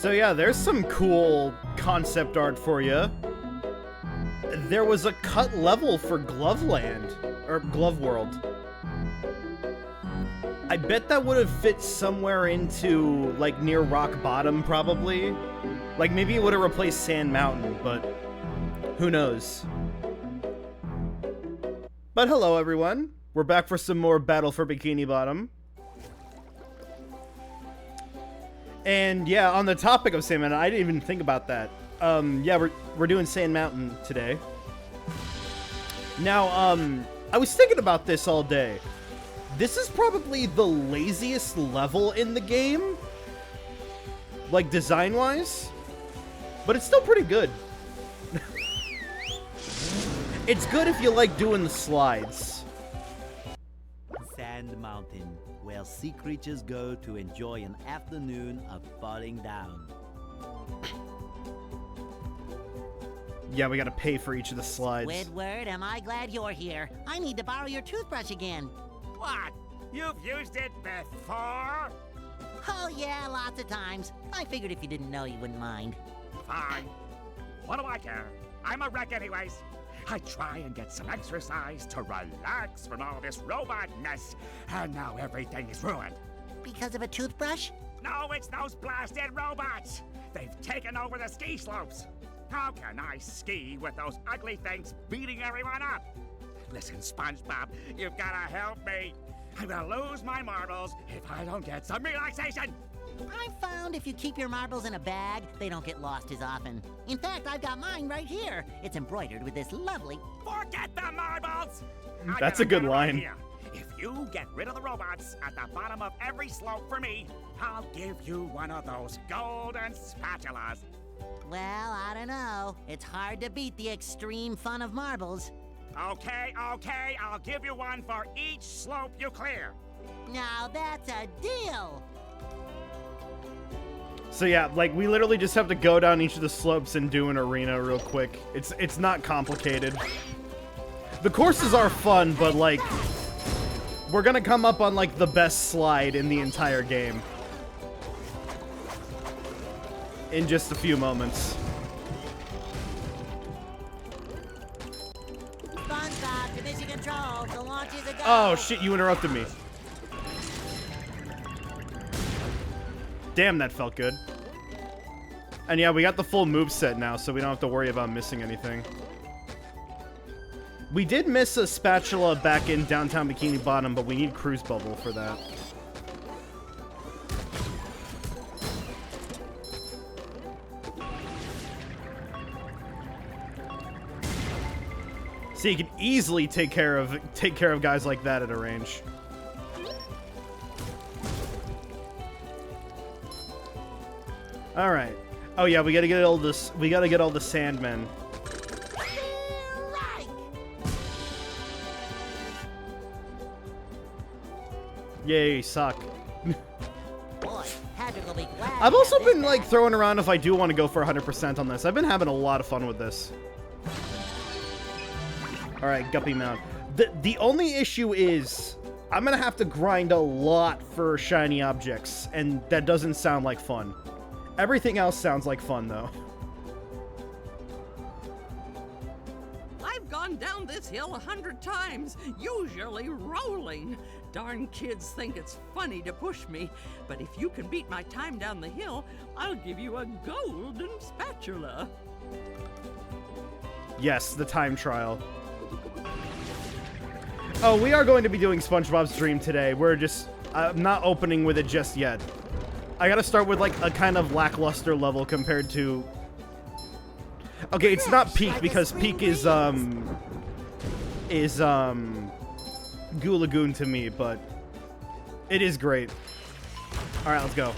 So yeah, there's some cool concept art for you. There was a cut level for Glove Land, or Glove World. I bet that would have fit somewhere into, like, near Rock Bottom, probably. Like, maybe it would have replaced Sand Mountain, but who knows. But hello, everyone. We're back for some more Battle for Bikini Bottom. And yeah, on the topic of Sand Mountain, I didn't even think about that. Yeah, we're doing Sand Mountain today. Now, I was thinking about this all day. This is probably the laziest level in the game, like design-wise, but it's still pretty good. It's good if you like doing the slides. Sand Mountain, where sea creatures go to enjoy an afternoon of falling down. Yeah, we gotta pay for each of the slides. Squidward, am I glad you're here. I need to borrow your toothbrush again. What? You've used it before? Oh yeah, lots of times. I figured if you didn't know, you wouldn't mind. Fine. What do I care? I'm a wreck anyways. I try and get some exercise to relax from all this robot mess, and now everything is ruined. Because of a toothbrush? No, it's those blasted robots. They've taken over the ski slopes. How can I ski with those ugly things beating everyone up? Listen, SpongeBob, you've gotta help me. I'm gonna lose my marbles if I don't get some relaxation. I've found if you keep your marbles in a bag, they don't get lost as often. In fact, I've got mine right here. It's embroidered with this lovely... Forget the marbles! That's a good line. Idea. If you get rid of the robots at the bottom of every slope for me, I'll give you one of those golden spatulas. Well, I don't know. It's hard to beat the extreme fun of marbles. Okay, I'll give you one for each slope you clear. Now that's a deal! So yeah, like, we literally just have to go down each of the slopes and do an arena real quick. It's not complicated. The courses are fun, but, like, we're gonna come up on, like, the best slide in the entire game. In just a few moments. SpongeBob to mission control. The launch is a go. Oh shit, you interrupted me. Damn, that felt good. And yeah, we got the full moveset now, so we don't have to worry about missing anything. We did miss a spatula back in downtown Bikini Bottom, but we need Cruise Bubble for that. So you can easily take care of guys like that at a range. All right. Oh yeah, we gotta get all this. We gotta get all the Sandmen. Right. Yay, suck. Boy, Patrick will be glad. I've to also have this been like back. throwing around if I do want to go for 100% on this. I've been having a lot of fun with this. All right, Guppy Mount. The only issue is I'm gonna have to grind a lot for shiny objects, and that doesn't sound like fun. Everything else sounds like fun, though. I've gone down this hill 100 times, usually rolling. Darn kids think it's funny to push me, but if you can beat my time down the hill, I'll give you a golden spatula. Yes, the time trial. Oh, we are going to be doing SpongeBob's Dream today. We're just... I'm not opening with it just yet. I gotta start with, like, a kind of lackluster level compared to... Okay, it's not Peak, because Peak is Goo Lagoon to me, but it is great. Alright, let's go.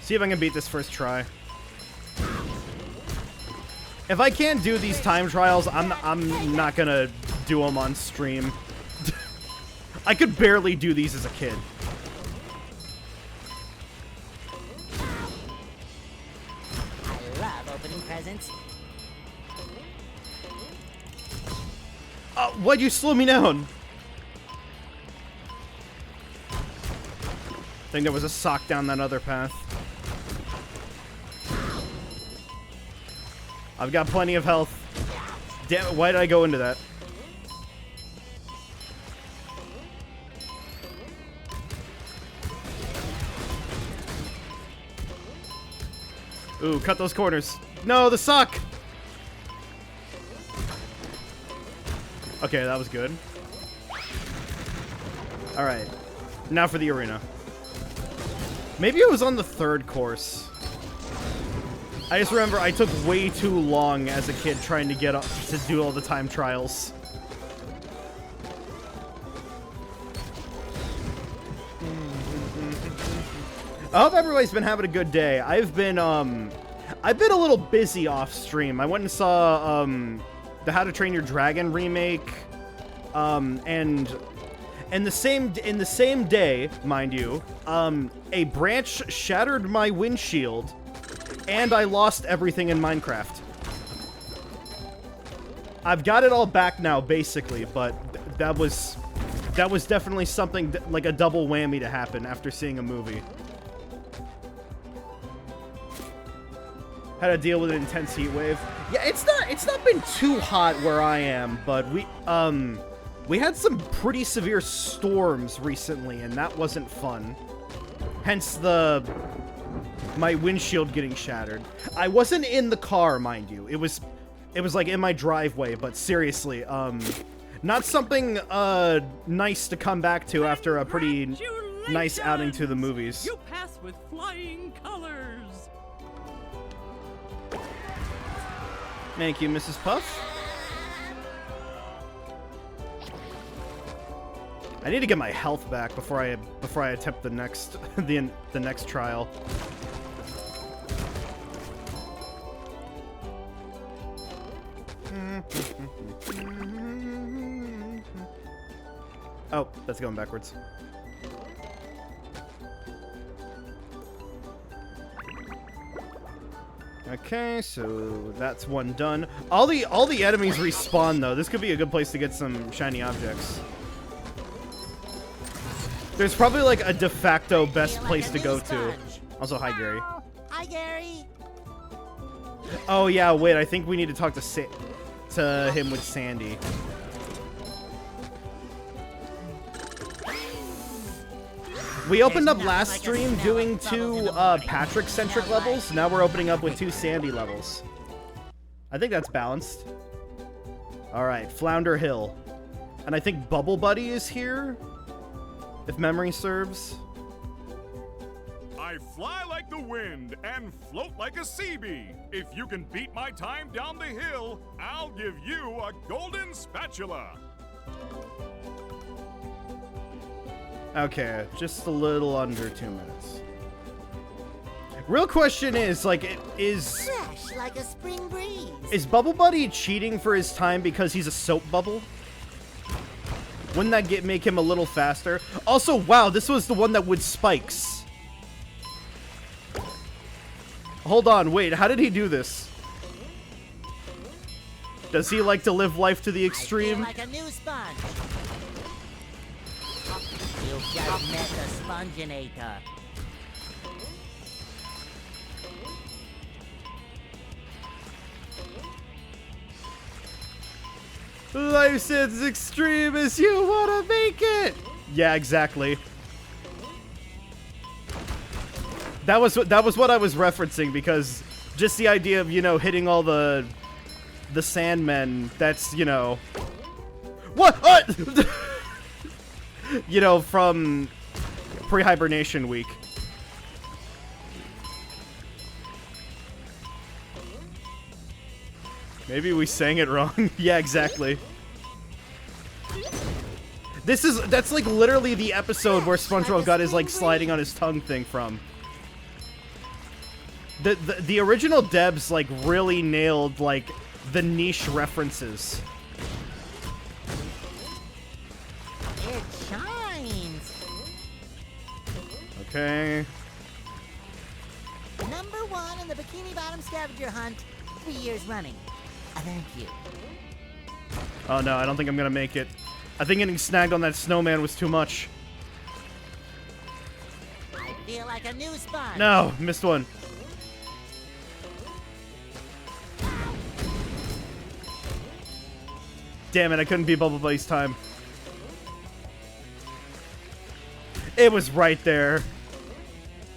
See if I can beat this first try. If I can't do these time trials, I'm not gonna do them on stream. I could barely do these as a kid. I love opening presents. Why'd you slow me down? I think there was a sock down that other path. I've got plenty of health. Damn it, why did I go into that? Ooh, cut those corners. No, the suck! Okay, that was good. Alright. Now for the arena. Maybe it was on the third course. I just remember I took way too long as a kid trying to get up to do all the time trials. I hope everybody's been having a good day. I've been a little busy off stream. I went and saw the How to Train Your Dragon remake, and in the same day, mind you, a branch shattered my windshield, and I lost everything in Minecraft. I've got it all back now, basically, but that was definitely something like a double whammy to happen after seeing a movie. Had to deal with an intense heat wave. Yeah, it's not been too hot where I am, but we had some pretty severe storms recently, and that wasn't fun. Hence my windshield getting shattered. I wasn't in the car, mind you. It was like in my driveway, but seriously, not something nice to come back to after a pretty nice outing to the movies. You pass with flying colors. Thank you, Mrs. Puff. I need to get my health back before I attempt the next the next trial. Oh, that's going backwards. Okay, so that's one done. All the enemies respawn though. This could be a good place to get some shiny objects. There's probably like a de facto best place to go to. Also, hi Gary. Hi Gary. Oh yeah, wait. I think we need to talk to him with Sandy. We opened up last stream doing 2 Patrick-centric levels. Now we're opening up with 2 Sandy levels. I think that's balanced. Alright, Flounder Hill. And I think Bubble Buddy is here, if memory serves. I fly like the wind and float like a sea bee. If you can beat my time down the hill, I'll give you a golden spatula. Okay, just a little under 2 minutes. Real question is, like, Fresh like a spring breeze. is Bubble Buddy cheating for his time because he's a soap bubble? Wouldn't that make him a little faster? Also, wow, this was the one that would spikes. Hold on, wait, how did he do this? Does he like to live life to the extreme? I feel like a new sponge. You've just met the Sponginator. Life's as extreme as you want to make it! Yeah, exactly. That was what I was referencing, because just the idea of, you know, hitting all the Sandmen, that's, you know... What? You know, from pre-hibernation week. Maybe we sang it wrong. Yeah, exactly. That's like literally the episode where SpongeBob got his like sliding on his tongue thing from. The original Debs like really nailed like the niche references. It shines. Okay. Number 1 in the Bikini Bottom scavenger hunt, 3 years running. Thank you. Oh no, I don't think I'm gonna make it. I think getting snagged on that snowman was too much. I feel like a new sponge. No, missed one. Damn it, I couldn't beat Bubble Buddy's time. It was right there.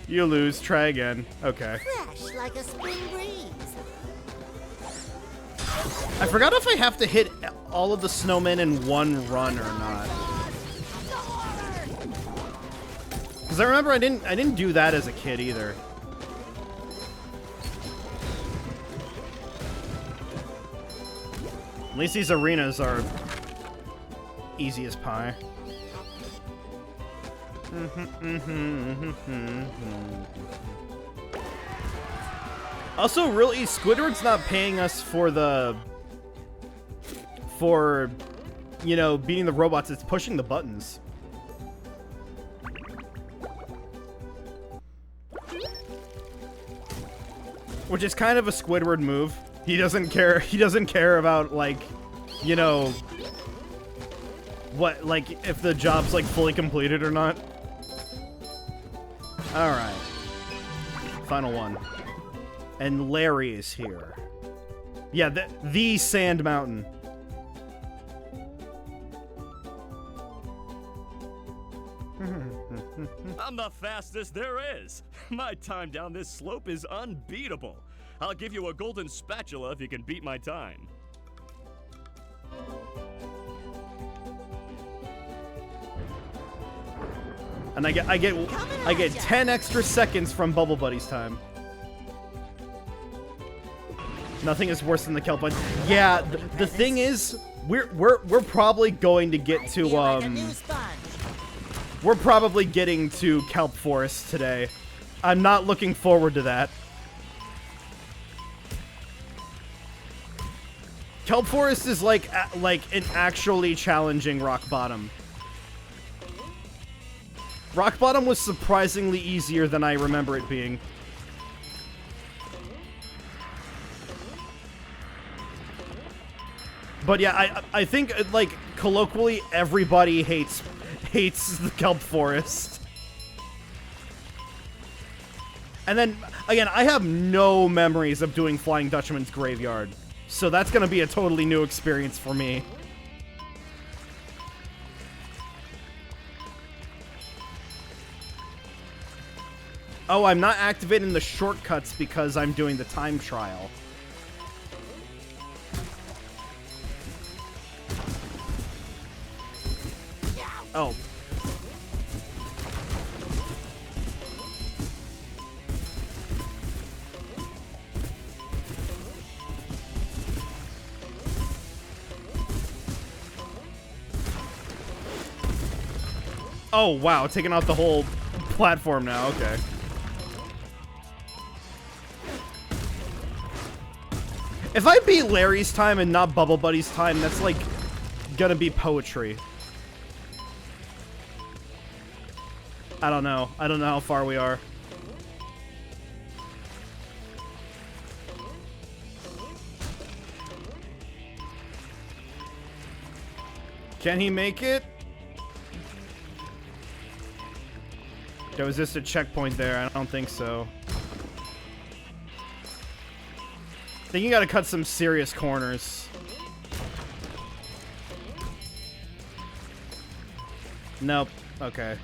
You lose. Try again. Okay. Fresh like a spring breeze. I forgot if I have to hit all of the snowmen in one run or not. Because I remember I didn't do that as a kid either. At least these arenas are easy as pie. Also, really, Squidward's not paying us for you know, beating the robots. It's pushing the buttons. Which is kind of a Squidward move. He doesn't care. He doesn't care about, like, you know, what, like, if the job's, like, fully completed or not. Alright. Final one. And Larry is here. Yeah, the Sand Mountain. I'm the fastest there is. My time down this slope is unbeatable. I'll give you a golden spatula if you can beat my time. And I get 10 extra seconds from Bubble Buddy's time. Nothing is worse than the kelp one. Yeah, the thing is, we're probably going to get to we're probably getting to Kelp Forest today. I'm not looking forward to that. Kelp Forest is like an actually challenging Rock Bottom. Rock Bottom was surprisingly easier than I remember it being. But yeah, I think, like, colloquially, everybody hates the Kelp Forest. And then, again, I have no memories of doing Flying Dutchman's Graveyard. So that's gonna be a totally new experience for me. Oh, I'm not activating the shortcuts because I'm doing the time trial. Oh. Oh, wow, taking out the whole platform now, okay. If I beat Larry's time and not Bubble Buddy's time, that's, like, gonna be poetry. I don't know. I don't know how far we are. Can he make it? There was just a checkpoint there. I don't think so. I think you gotta cut some serious corners. Nope. Okay.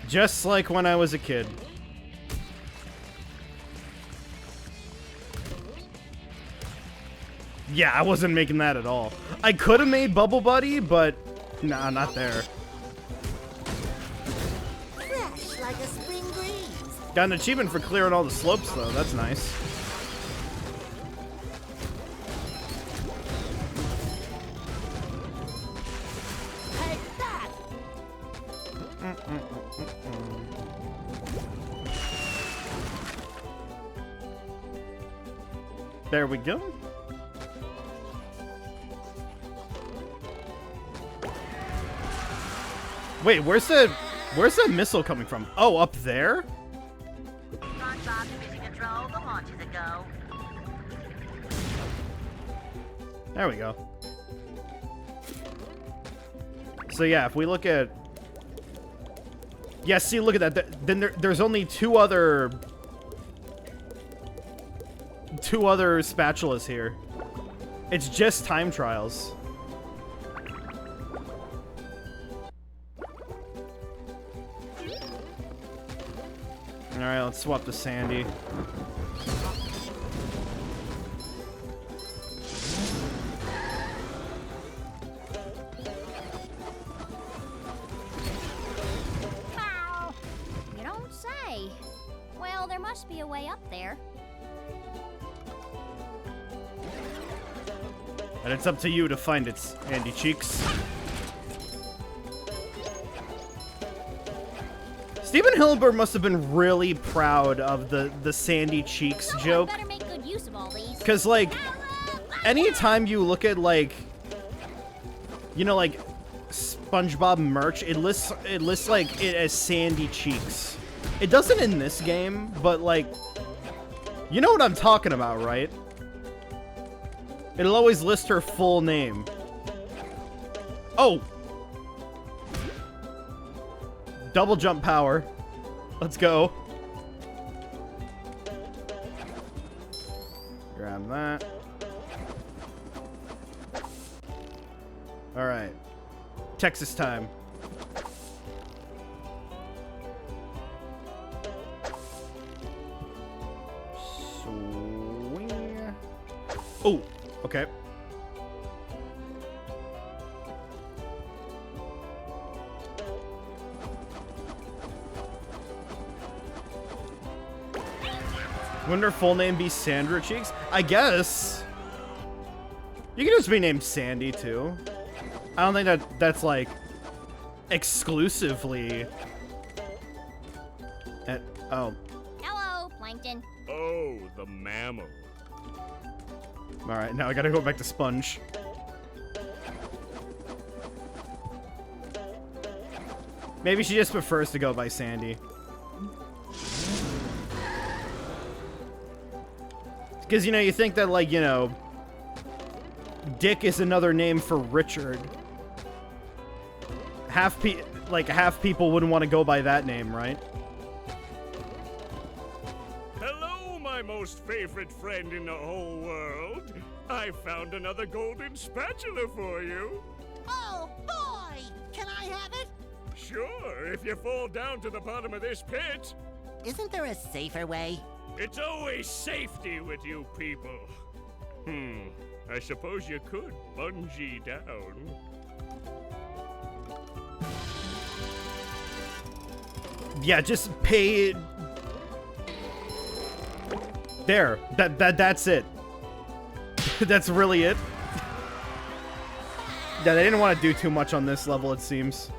Just like when I was a kid. Yeah, I wasn't making that at all. I could have made Bubble Buddy, but nah, not there. Fresh like a spring breeze. Got an achievement for clearing all the slopes, though. That's nice. Take that. There we go. Wait, where's the missile coming from? Oh, up there? SpongeBob mission control. The launch is a go. There we go. So yeah, if we look at... Yeah, see, look at that. Then there's only two other 2 other spatulas here. It's just time trials. Alright, let's swap to Sandy. Wow. You don't say. Well, there must be a way up there. And it's up to you to find its Andy Cheeks. Stephen Hillenburg must have been really proud of the Sandy Cheeks joke. Better make good use of all these. Because, like, anytime you look at, like, you know, like, SpongeBob merch, it lists like, it as Sandy Cheeks. It doesn't in this game, but, like, you know what I'm talking about, right? It'll always list her full name. Oh! Double jump power. Let's go. Grab that. Alright. Texas time. Swing. Oh, okay. Wouldn't her full name be Sandra Cheeks? I guess. You can just be named Sandy, too. I don't think that's, like, exclusively... oh. Hello, Plankton. Oh, the mammal. Alright, now I gotta go back to Sponge. Maybe she just prefers to go by Sandy. Because, you know, you think that, like, you know, Dick is another name for Richard. Half people wouldn't want to go by that name, right? Hello, my most favorite friend in the whole world. I found another golden spatula for you. Oh, boy! Can I have it? Sure, if you fall down to the bottom of this pit. Isn't there a safer way? It's always safety with you people. I suppose you could bungee down. Yeah, just pay it. There. That's it. That's really it. Yeah, they didn't want to do too much on this level, it seems.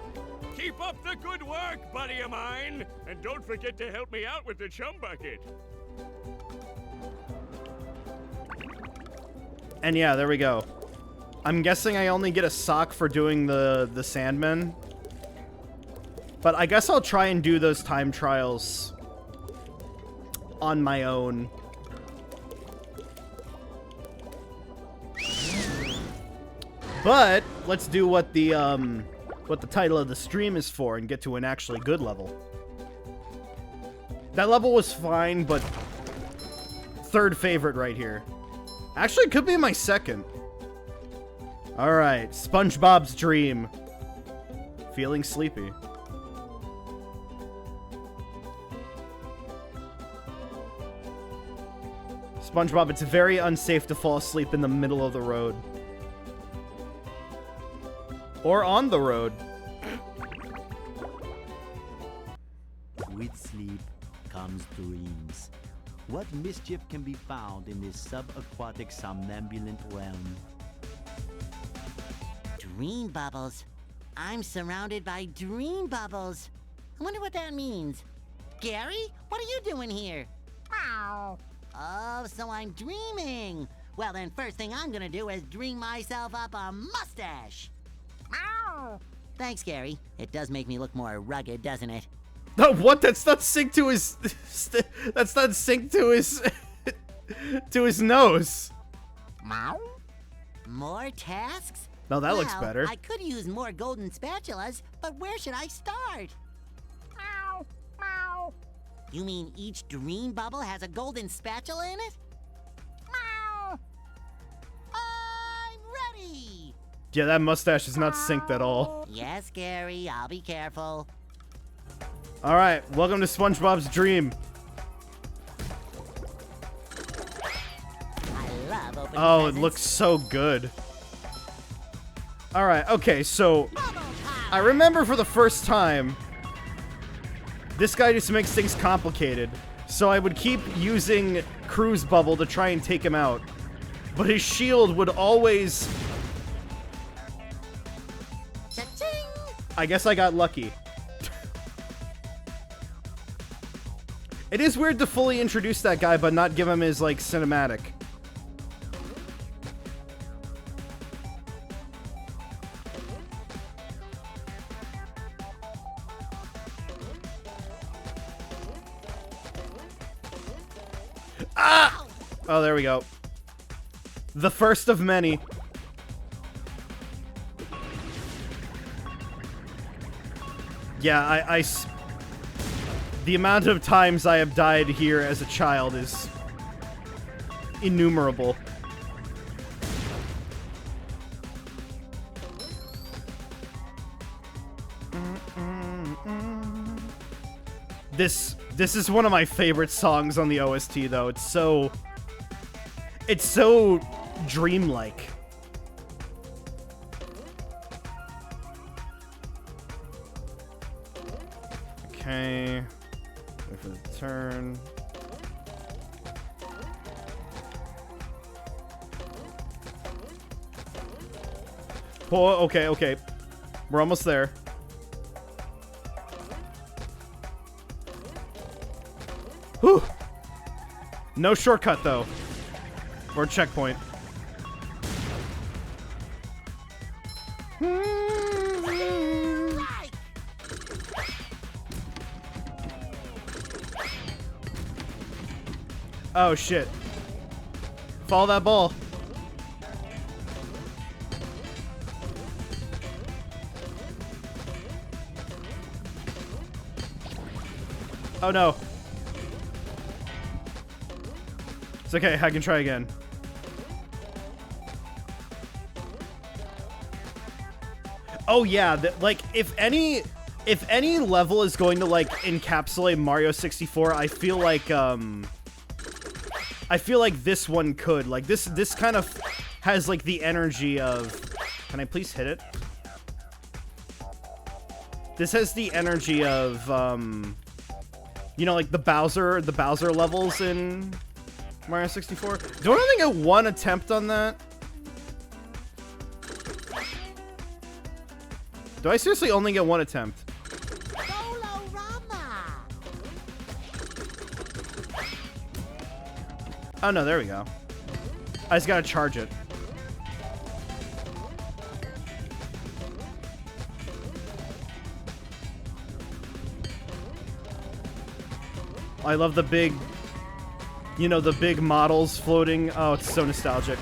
Keep up the good work, buddy of mine. And don't forget to help me out with the chum bucket. And yeah, there we go. I'm guessing I only get a sock for doing the Sandman. But I guess I'll try and do those time trials on my own. But let's do what the title of the stream is for and get to an actually good level. That level was fine, but third favorite right here. Actually, it could be my second. Alright, SpongeBob's Dream. Feeling sleepy. SpongeBob, it's very unsafe to fall asleep in the middle of the road. Or on the road. With sleep comes dreams. What mischief can be found in this subaquatic somnambulant realm? Dream bubbles. I'm surrounded by dream bubbles. I wonder what that means. Gary, what are you doing here? Wow. Oh, so I'm dreaming. Well, then first thing I'm gonna do is dream myself up a mustache. Wow. Thanks, Gary. It does make me look more rugged, doesn't it? No, what? That's not synced to his... That's not synced to his... to his nose. Meow? More tasks? No, that looks Well, better. I could use more golden spatulas, but where should I start? Meow. Meow. You mean each dream bubble has a golden spatula in it? Yeah, that mustache is not synced at all. Yes, Gary, I'll be careful. All right, welcome to SpongeBob's Dream. I love opening Oh, it presents. looks so good. All right, okay, so Bubble I power. remember for the first time, this guy just makes things complicated. So I would keep using Cruise Bubble to try and take him out. But his shield would always... Cha-ching! I guess I got lucky. It is weird to fully introduce that guy, but not give him his, like, cinematic. Ah! Oh, there we go. The first of many. Yeah, the amount of times I have died here as a child is innumerable. This is one of my favorite songs on the OST, though. It's so dreamlike. Okay. Wait for the turn. Oh, okay, okay. We're almost there. Whew. No shortcut, though. Or checkpoint. Oh, shit. Follow that ball. Oh, no. It's okay, I can try again. Oh, yeah, like, if any level is going to, like, encapsulate Mario 64, I feel like this one could. Like, this kind of has, like, the energy of... Can I please hit it? This has the energy of, you know, like, the Bowser levels in Mario 64. Do I only get one attempt on that? Do I seriously only get one attempt? Oh, no, there we go. I just gotta charge it. I love the big, you know, the big models floating. Oh, it's so nostalgic.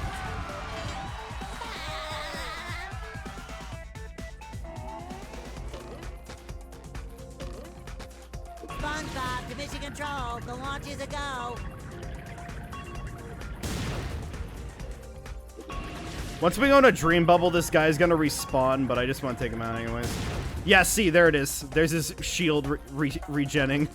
SpongeBob to mission control. The launch is a go. Once we go in a dream bubble, this guy's gonna respawn, but I just want to take him out anyways. Yeah, see, there it is. There's his shield regenning.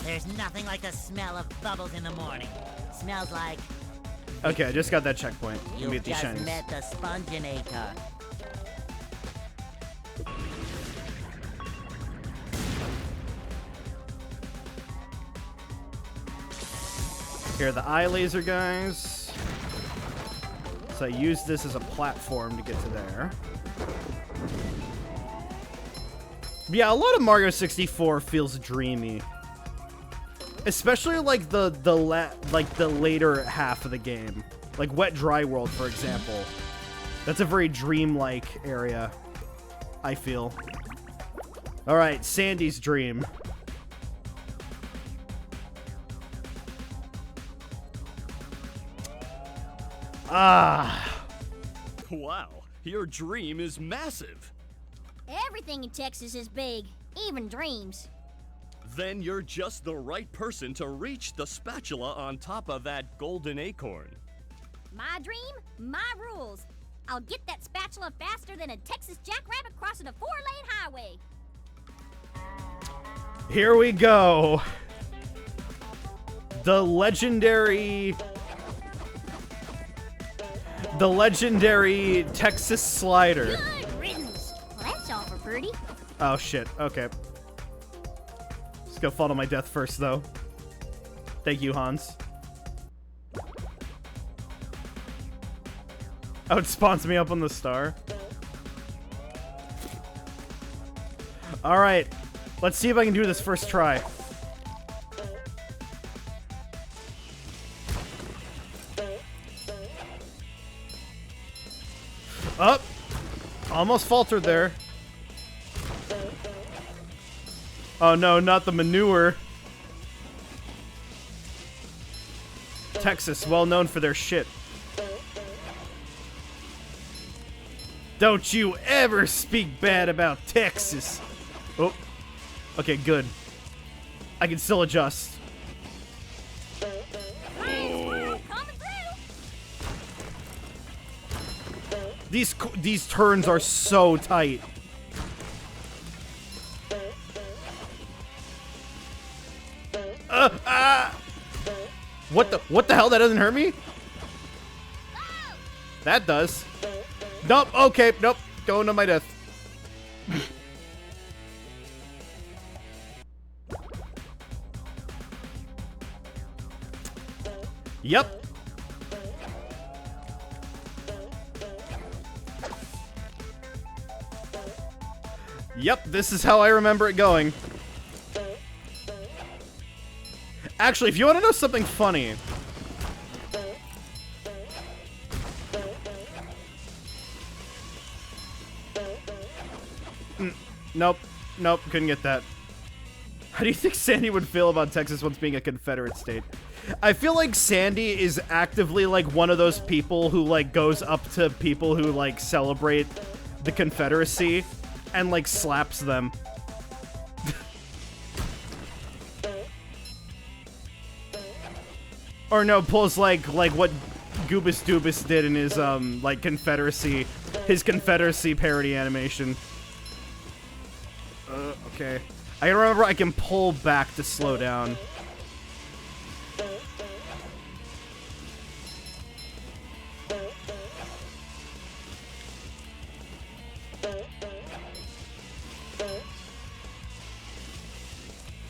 There's nothing like the smell of bubbles in the morning. Smells like Okay, I just got that checkpoint. Let me you've get these just shinies. met the Sponginator. Here are the eye laser guys. So I use this as a platform to get to there. Yeah, a lot of Mario 64 feels dreamy. Especially like the later half of the game. Like Wet Dry World, for example. That's a very dreamlike area, I feel. Alright, Sandy's Dream. Ah. Wow, your dream is massive. Everything in Texas is big, even dreams. Then you're just the right person to reach the spatula on top of that golden acorn. My dream, my rules. I'll get that spatula faster than a Texas jackrabbit crossing a 4-lane highway. Here we go. The legendary Texas slider. Good riddance. Well, that's all for Purdy. Oh shit. Okay. Just gonna fall to my death first, though. Thank you, Hans. Oh, it spawns me up on the star. Alright. Let's see if I can do this first try. Up! Almost faltered there. Oh no, not the manure. Texas, well known for their shit. Don't you ever speak bad about Texas. Oh. Okay, good. I can still adjust. These turns are so tight. What the hell? That doesn't hurt me? That does. Nope, okay, nope. Going to my death. Yep. Yep, this is how I remember it going. Actually, if you want to know something funny... Nope. Nope, couldn't get that. How do you think Sandy would feel about Texas once being a Confederate state? I feel like Sandy is actively, like, one of those people who, like, goes up to people who, like, celebrate the Confederacy and, like, slaps them. Or no, pulls, like what Goobus Doobus did in his, like, his Confederacy parody animation. Okay. I remember I can pull back to slow down.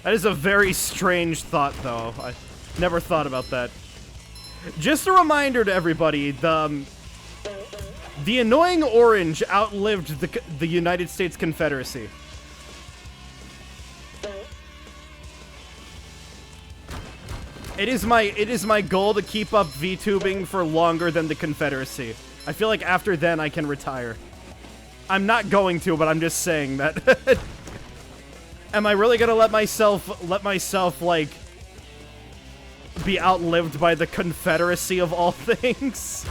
That is a very strange thought, though. I never thought about that. Just a reminder to everybody, the annoying orange outlived the United States Confederacy. It is my goal to keep up VTubing for longer than the Confederacy. I feel like after then I can retire. I'm not going to, but I'm just saying that. Am I really gonna let myself like be outlived by the Confederacy of all things?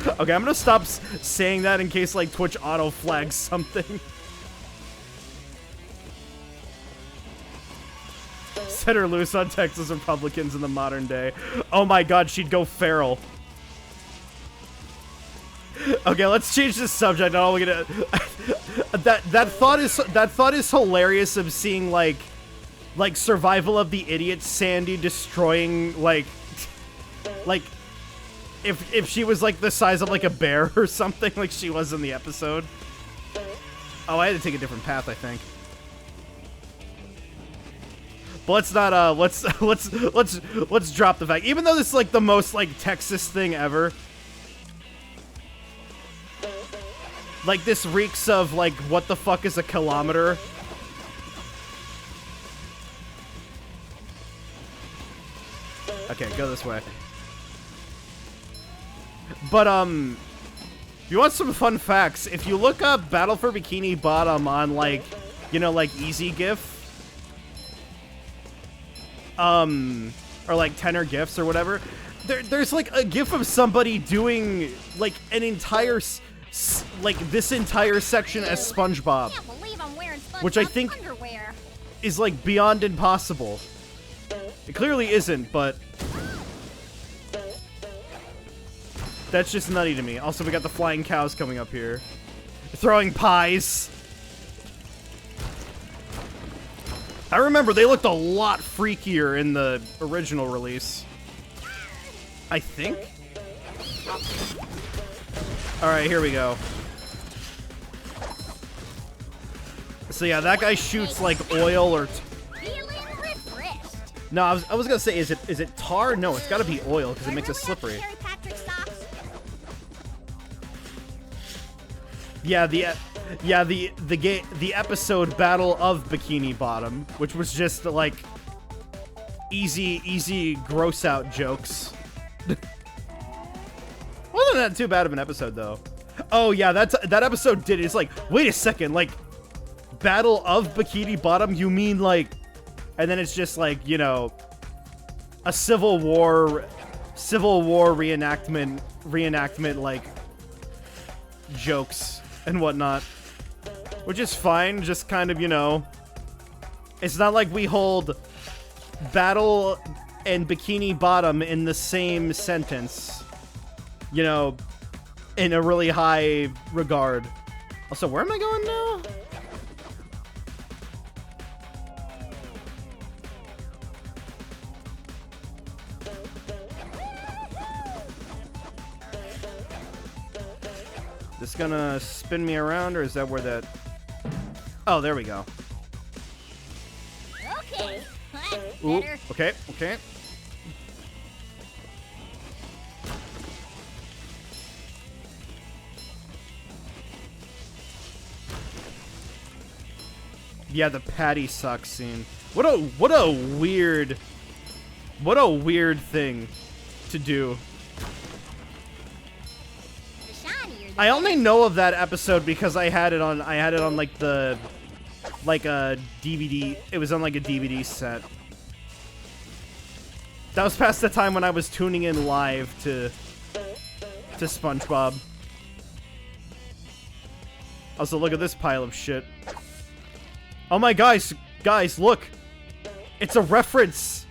Okay, I'm gonna stop saying that in case like Twitch auto flags something. Set her loose on Texas Republicans in the modern day. Oh my god, she'd go feral. Okay, let's change the subject. I don't gonna that thought is hilarious of seeing like survival of the idiot Sandy destroying like if she was like the size of like a bear or something like she was in the episode. Oh, I had to take a different path, I think. But let's not let's drop the fact. Even though this is like the most like Texas thing ever. Like this reeks of like what the fuck is a kilometer? Okay, go this way. But if you want some fun facts, if you look up Battle for Bikini Bottom on like, you know, like Easy GIF, or like Tenor GIFs or whatever, There's like a gif of somebody doing like an entire, like this entire section as SpongeBob, Can't believe I'm wearing SpongeBob's which I think underwear. is like beyond impossible. It clearly isn't, but that's just nutty to me. Also, we got the flying cows coming up here, throwing pies. I remember they looked a lot freakier in the original release. I think. All right, here we go. So yeah, that guy shoots like oil or. Feeling refreshed. No, I was gonna say, is it tar? No, it's got to be oil because it makes it I really slippery. have to carry Patrick's socks? Yeah, the episode Battle of Bikini Bottom, which was just like easy gross out jokes. Wasn't that too bad of an episode though? Oh yeah, that episode did. It's like, wait a second, like Battle of Bikini Bottom? You mean like? And then it's just like, you know, a Civil War reenactment like jokes and whatnot, which is fine. Just kind of, you know, it's not like we hold Battle and Bikini Bottom in the same sentence, you know, in a really high regard. Also, where am I going now? This gonna spin me around, or is that where that... Oh, there we go. Okay, that's Ooh, better. okay. Yeah, the patty sucks scene. What a weird thing to do. The shinier the I only know of that episode because I had it on like a DVD. It was on like a DVD set. That was past the time when I was tuning in live to SpongeBob. Also, look at this pile of shit. Oh my guys, look. It's a reference.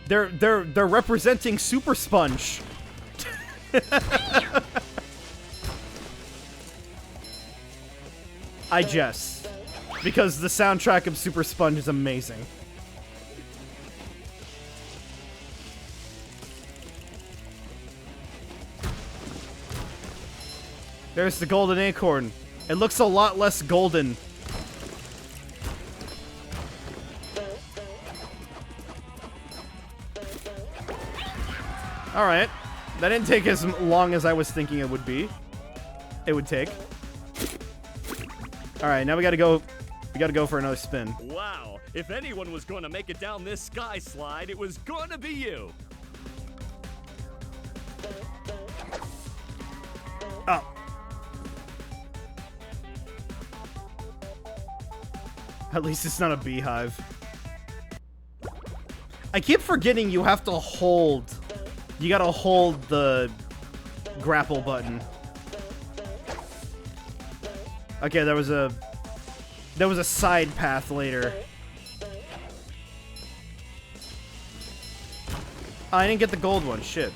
They're representing Super Sponge. I jest, because the soundtrack of Super Sponge is amazing. There's the golden acorn. It looks a lot less golden. Alright. That didn't take as long as I was thinking it would be. It would take. Alright, now we gotta go for another spin. Wow, if anyone was going to make it down this sky slide, it was going to be you. Oh. At least it's not a beehive. I keep forgetting you have to hold... You gotta hold the grapple button. Okay, there was a side path later. Oh, I didn't get the gold one. Shit.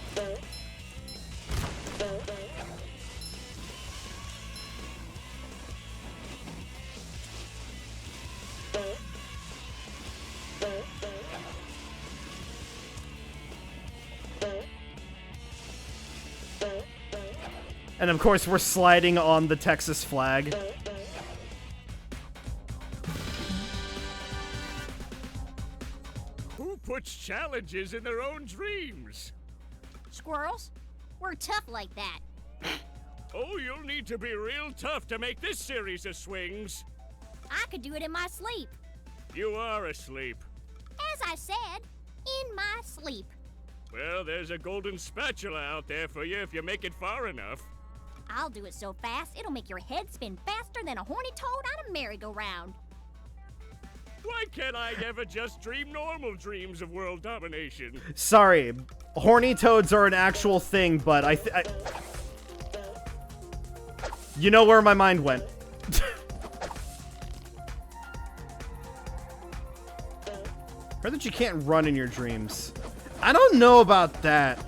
And of course, we're sliding on the Texas flag. Who puts challenges in their own dreams? Squirrels? We're tough like that. Oh, you'll need to be real tough to make this series of swings. I could do it in my sleep. You are asleep. As I said, in my sleep. Well, there's a golden spatula out there for you if you make it far enough. I'll do it so fast, it'll make your head spin faster than a horny toad on a merry-go-round. Why can't I ever just dream normal dreams of world domination? Sorry, horny toads are an actual thing, but I you know where my mind went. Heard that you can't run in your dreams. I don't know about that.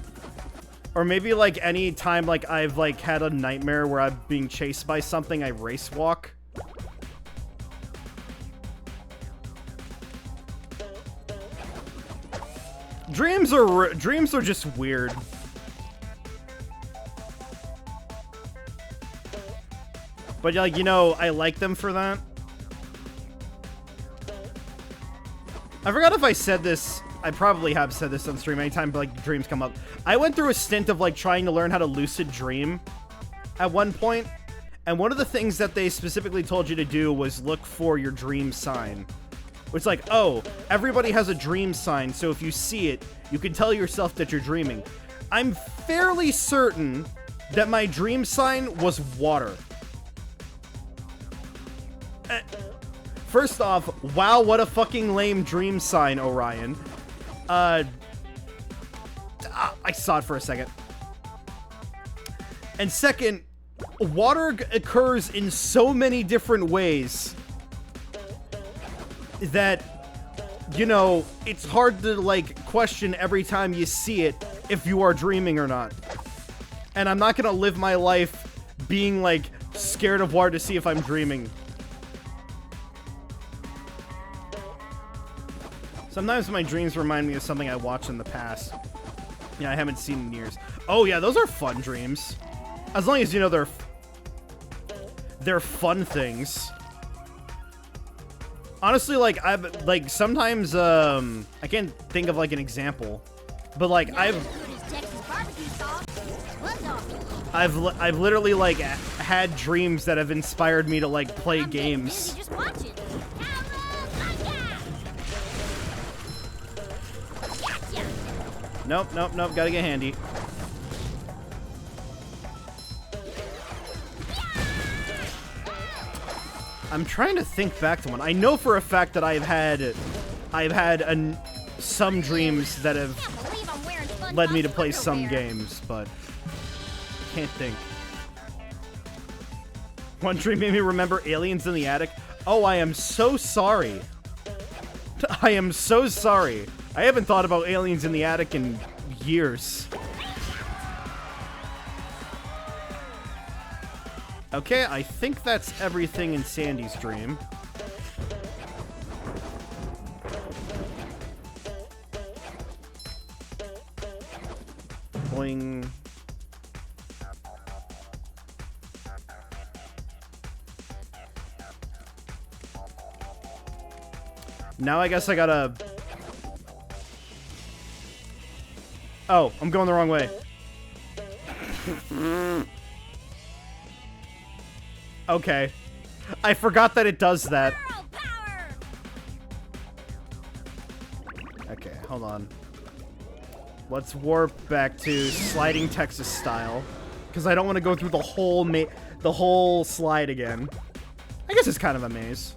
Or maybe like any time like I've like had a nightmare where I'm being chased by something, I race walk. Dreams are just weird. But like, you know, I like them for that. I forgot if I said this. I probably have said this on stream anytime like dreams come up. I went through a stint of like trying to learn how to lucid dream at one point, and one of the things that they specifically told you to do was look for your dream sign. It's like, oh, everybody has a dream sign, so if you see it, you can tell yourself that you're dreaming. I'm fairly certain that my dream sign was water. First off, wow, what a fucking lame dream sign, Orion. I saw it for a second. And second, water occurs in so many different ways that, you know, it's hard to, like, question every time you see it if you are dreaming or not. And I'm not gonna live my life being, like, scared of water to see if I'm dreaming. Sometimes my dreams remind me of something I watched in the past. Yeah, I haven't seen in years. Oh yeah, those are fun dreams. As long as you know they're fun things. Honestly, like sometimes I can't think of like an example, but like I've literally like had dreams that have inspired me to like play games. Just watch it. Nope, gotta get handy. I'm trying to think back to one. I know for a fact that I've had some dreams that have led me to play some games, but I can't think. One dream made me remember aliens in the attic. Oh, I am so sorry. I am so sorry. I haven't thought about aliens in the attic in years. Okay, I think that's everything in Sandy's dream. Boing. Now I guess I gotta... Oh, I'm going the wrong way. Okay. I forgot that it does that. Okay, hold on. Let's warp back to sliding Texas style, because I don't want to go through the whole slide again. I guess it's kind of a maze.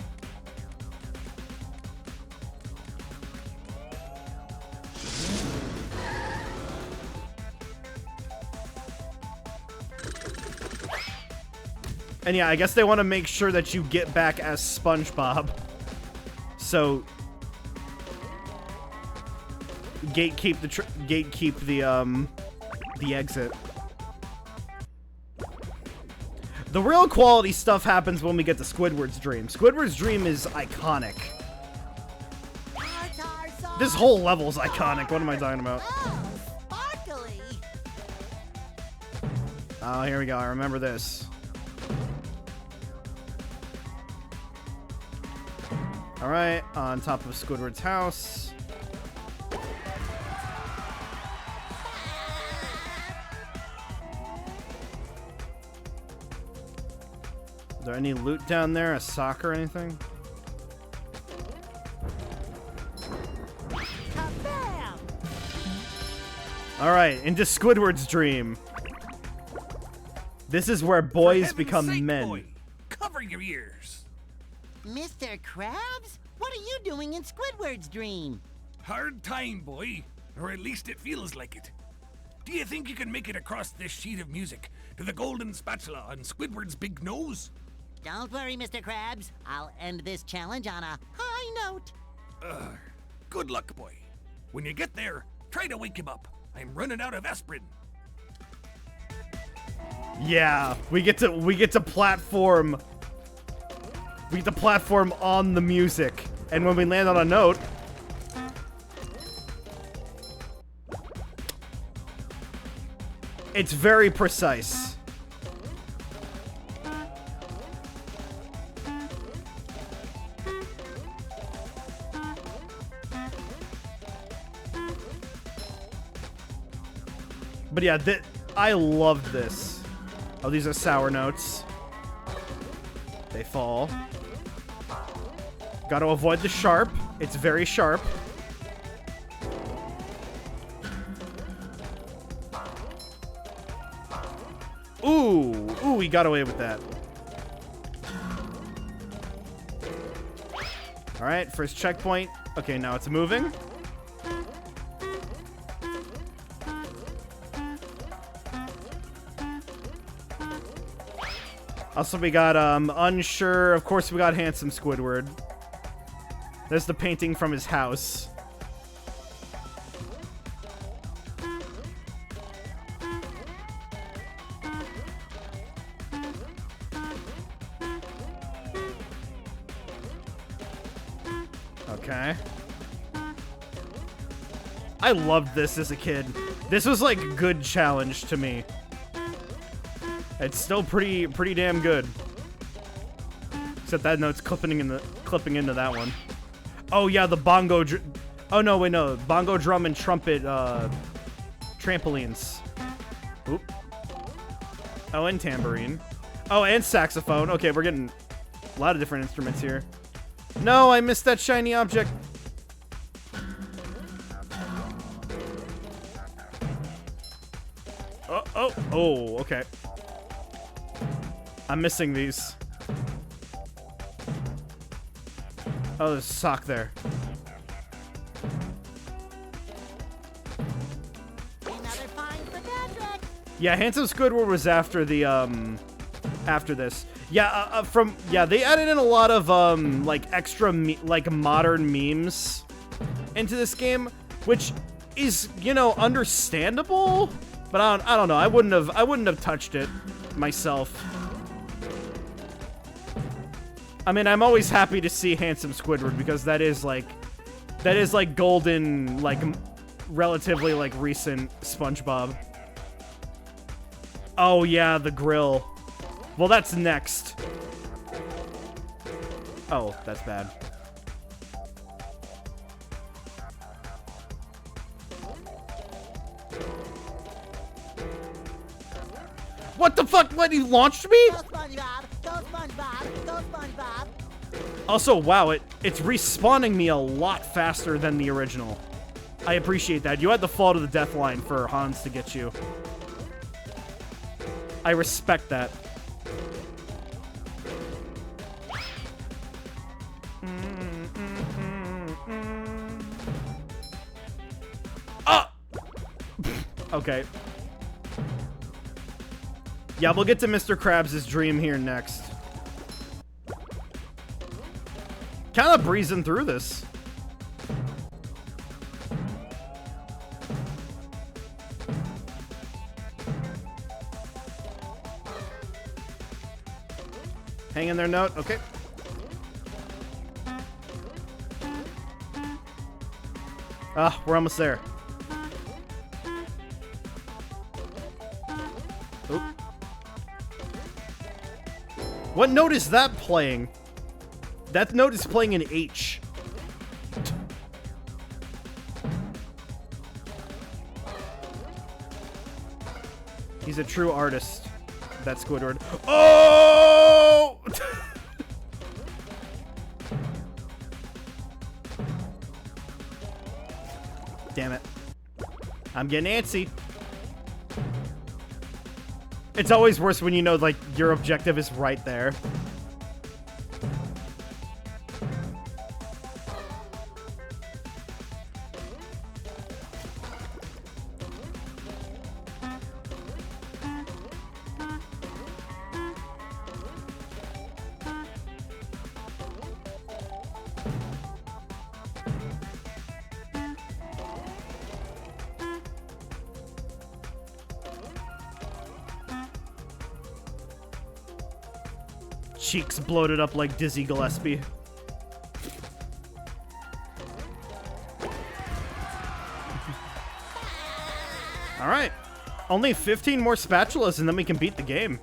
And yeah, I guess they want to make sure that you get back as SpongeBob. So gatekeep the exit. The real quality stuff happens when we get to Squidward's dream. Squidward's dream is iconic. This whole level's iconic. What am I talking about? Sparkly. Oh, here we go. I remember this. Alright, on top of Squidward's house. Is there any loot down there? A sock or anything? Alright, into Squidward's dream. This is where boys become men. Boy, cover your ears. Mr. Krabs? What are you doing in Squidward's dream? Hard time, boy. Or at least it feels like it. Do you think you can make it across this sheet of music to the golden spatula on Squidward's big nose? Don't worry, Mr. Krabs. I'll end this challenge on a high note. Good luck, boy. When you get there, try to wake him up. I'm running out of aspirin. Yeah, we get to platform. We get to platform on the music, and when we land on a note, it's very precise. But yeah, I love this. Oh, these are sour notes. They fall. Gotta avoid the sharp. It's very sharp. Ooh, he got away with that. All right, first checkpoint. Okay, now it's moving. Also, we got, unsure. Of course, we got handsome Squidward. There's the painting from his house. Okay. I loved this as a kid. This was like a good challenge to me. It's still pretty damn good. Except that note's clipping into that one. Oh yeah, the bongo. Oh no, wait no, bongo drum and trumpet trampolines. Oop. Oh, and tambourine. Oh, and saxophone. Okay, we're getting a lot of different instruments here. No, I missed that shiny object. Oh, okay. I'm missing these. Oh, there's a sock there. Another find for Patrick. Yeah, Handsome Squidward was after the, after this. Yeah, they added in a lot of, like, extra, like, modern memes into this game, which is, you know, understandable, but I don't know. I wouldn't have touched it myself. I mean, I'm always happy to see Handsome Squidward because that is like golden, like, relatively, like, recent SpongeBob. Oh, yeah, the grill. Well, that's next. Oh, that's bad. What the fuck? What, he launched me? Go SpongeBob! Go SpongeBob! Go SpongeBob! Also, wow, it's respawning me a lot faster than the original. I appreciate that. You had to fall to the death line for Hans to get you. I respect that. Ah! Okay. Yeah, we'll get to Mr. Krabs' dream here next. Kind of breezing through this. Hang in there, note. Okay. Ah, we're almost there. Oop. What note is that playing? That note is playing an H. He's a true artist. That Squidward. Oh! Damn it. I'm getting antsy. It's always worse when you know, like, your objective is right there. cheeks bloated up like Dizzy Gillespie. All right. Only 15 more spatulas and then we can beat the game.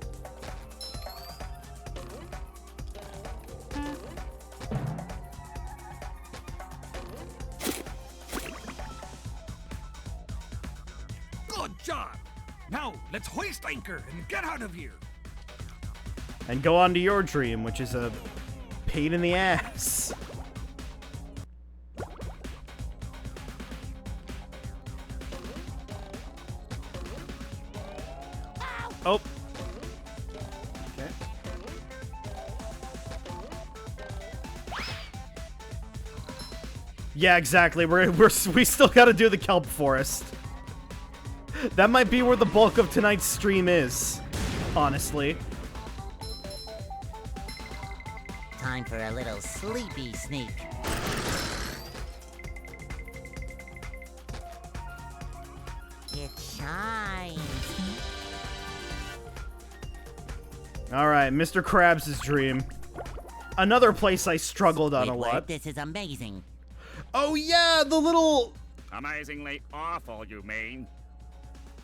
Good job. Now, let's hoist anchor and get out of here. And go on to your dream, which is a pain in the ass. Oh. Okay. Yeah, exactly. We still got to do the kelp forest. That might be where the bulk of tonight's stream is, honestly. Time for a little sleepy sneak. It shines. All right, Mr. Krabs' dream. Another place I struggled on a lot. This is amazing. Oh yeah, the little... Amazingly awful, you mean?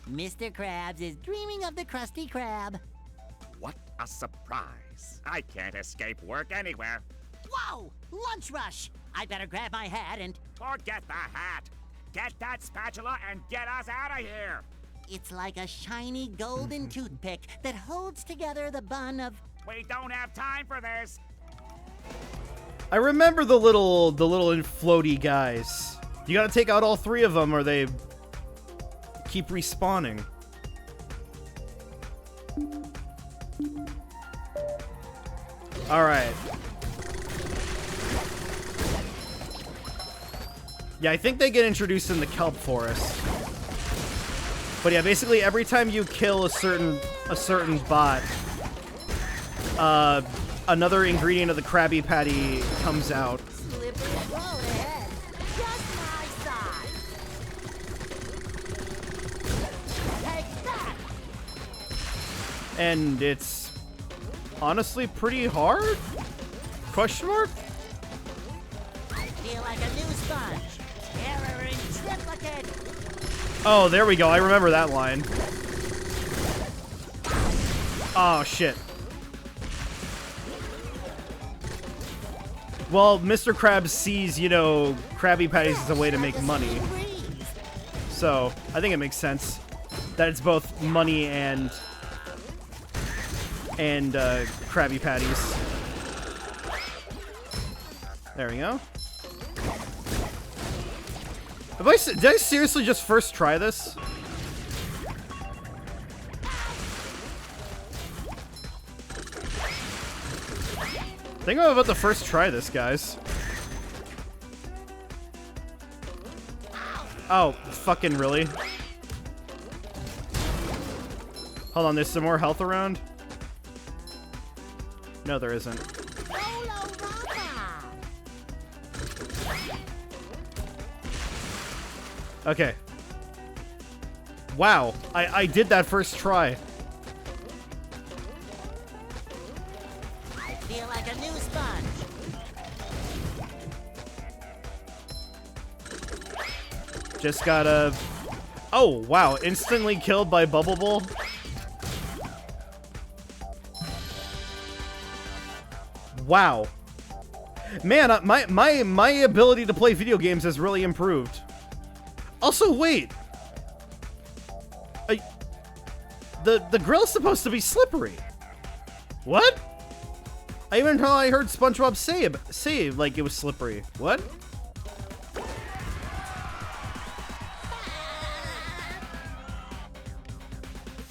Mr. Krabs is dreaming of the Krusty Krab. What a surprise. I can't escape work anywhere. Whoa! Lunch rush! I better grab my hat and... Forget the hat. Get that spatula and get us out of here. It's like a shiny golden toothpick that holds together the bun of... We don't have time for this. I remember the little floaty guys. You gotta take out all three of them or they keep respawning. Alright. Yeah, I think they get introduced in the kelp forest. But yeah, basically every time you kill a certain bot, another ingredient of the Krabby Patty comes out. Slippery road ahead. Just my size. Take that! And it's honestly pretty hard? Question mark? I feel like a new sponge. Terror in triplicate. Oh, there we go. I remember that line. Oh, shit. Well, Mr. Krabs sees, you know, Krabby Patties as a way to make money. So, I think it makes sense that it's both money and Krabby Patties. There we go. Did I seriously just first try this? I think I'm about to first try this, guys. Oh, fucking really? Hold on, there's some more health around? No, there isn't. Okay. Wow, I did that first try. I feel like a new sponge. Just gotta... Oh, wow, instantly killed by Bubble Bowl? Wow. Man, my ability to play video games has really improved. Also, wait. The grill's supposed to be slippery. What? I even thought I heard SpongeBob say like it was slippery. What?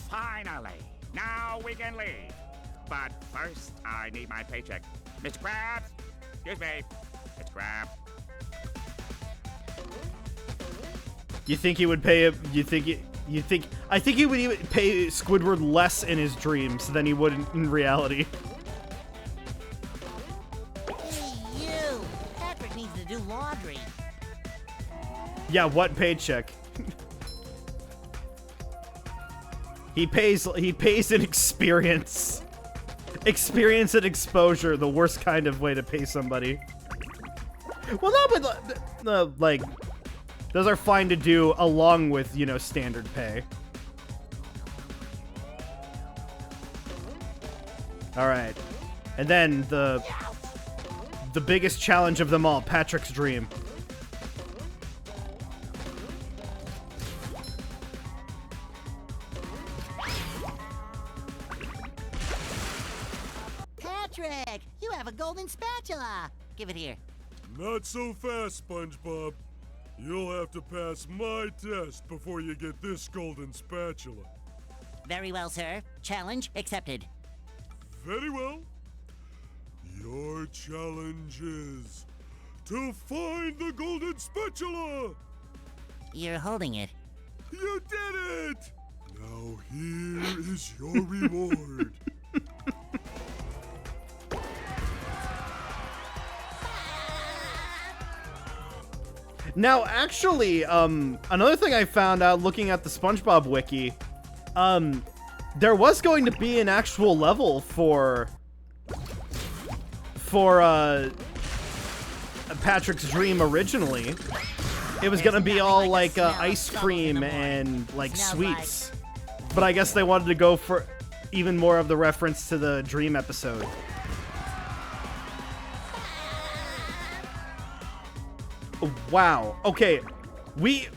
Finally. Now we can leave. But first, I need my paycheck. Mr. Krabs? Excuse me. Mr. Krabs. You think he would pay? I think he would even pay Squidward less in his dreams than he would in reality. Hey, you! Patrick needs to do laundry. Yeah, what paycheck? He pays in experience. Experience and exposure, the worst kind of way to pay somebody. Well, no, but like, those are fine to do along with, you know, standard pay. All right, and then the biggest challenge of them all, Patrick's dream. Patrick, you have a golden spatula. Give it here. Not so fast, SpongeBob. You'll have to pass my test before you get this golden spatula. Very well, sir. Challenge accepted. Very well. Your challenge is to find the golden spatula. You're holding it. You did it! Now here is your reward. Now, actually, another thing I found out looking at the SpongeBob wiki, there was going to be an actual level for Patrick's dream originally. It was gonna be all like ice cream and like sweets, but I guess they wanted to go for even more of the reference to the dream episode. Wow. Okay, we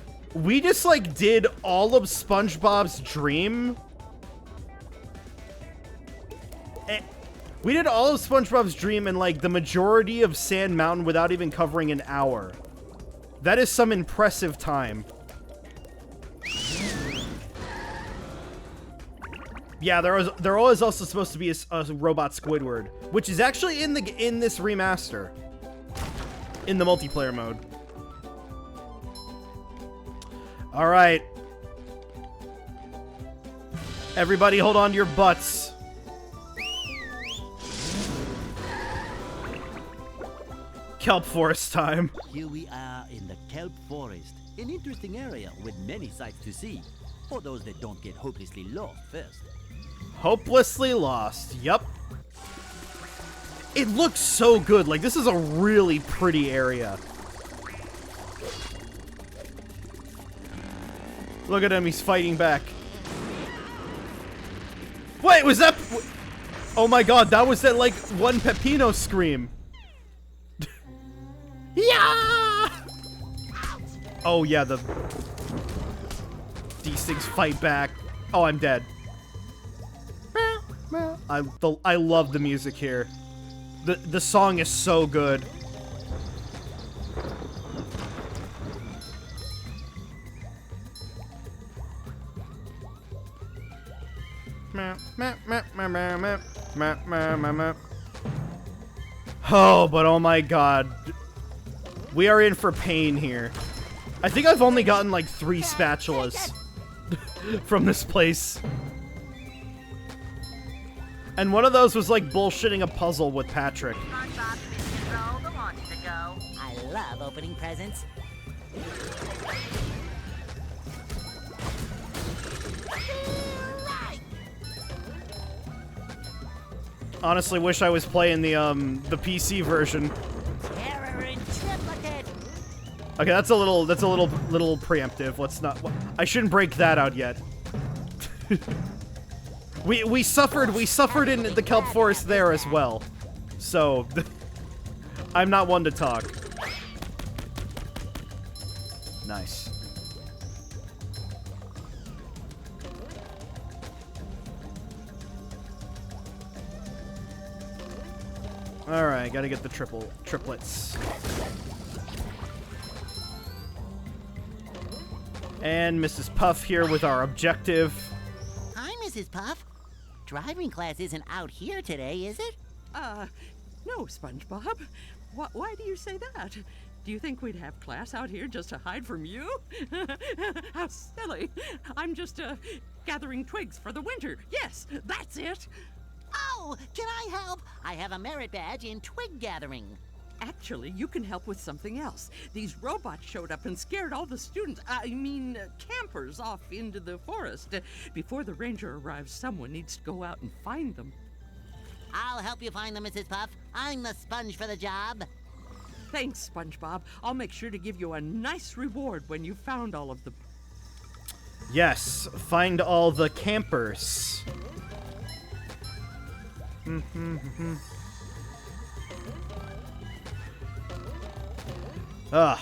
just like did all of SpongeBob's dream. We did all of SpongeBob's dream in like the majority of Sand Mountain without even covering an hour. That is some impressive time. Yeah, there was also supposed to be a robot Squidward, which is actually in this remaster, in the multiplayer mode. All right, everybody, hold on to your butts. Kelp Forest time. Here we are in the Kelp Forest, an interesting area with many sights to see, for those that don't get hopelessly lost first. Hopelessly lost, yup. It looks so good, like this is a really pretty area. Look at him, he's fighting back. Wait, was that... Oh my god, that was that like one Peppino scream. Yeah! Oh yeah, these things fight back. Oh, I'm dead. I love the music here. The song is so good. Oh, but oh my god. We are in for pain here. I think I've only gotten like 3 spatulas from this place. And one of those was like bullshitting a puzzle with Patrick. I love opening presents. Honestly, wish I was playing the PC version. Terror in triplicate. Okay, that's a little preemptive. Let's not. I shouldn't break that out yet. we suffered in the Kelp Forest there as well, so I'm not one to talk. Nice. All right, gotta get the triplets. And Mrs. Puff here with our objective. Hi, Mrs. Puff. Driving class isn't out here today, is it? No, SpongeBob. Why do you say that? Do you think we'd have class out here just to hide from you? How silly. I'm just, gathering twigs for the winter. Yes, that's it. Oh, can I help? I have a merit badge in twig gathering. Actually, you can help with something else. These robots showed up and scared all the students, campers off into the forest. Before the ranger arrives, someone needs to go out and find them. I'll help you find them, Mrs. Puff. I'm the sponge for the job. Thanks, SpongeBob. I'll make sure to give you a nice reward when you found all of them. Yes, find all the campers. Ugh.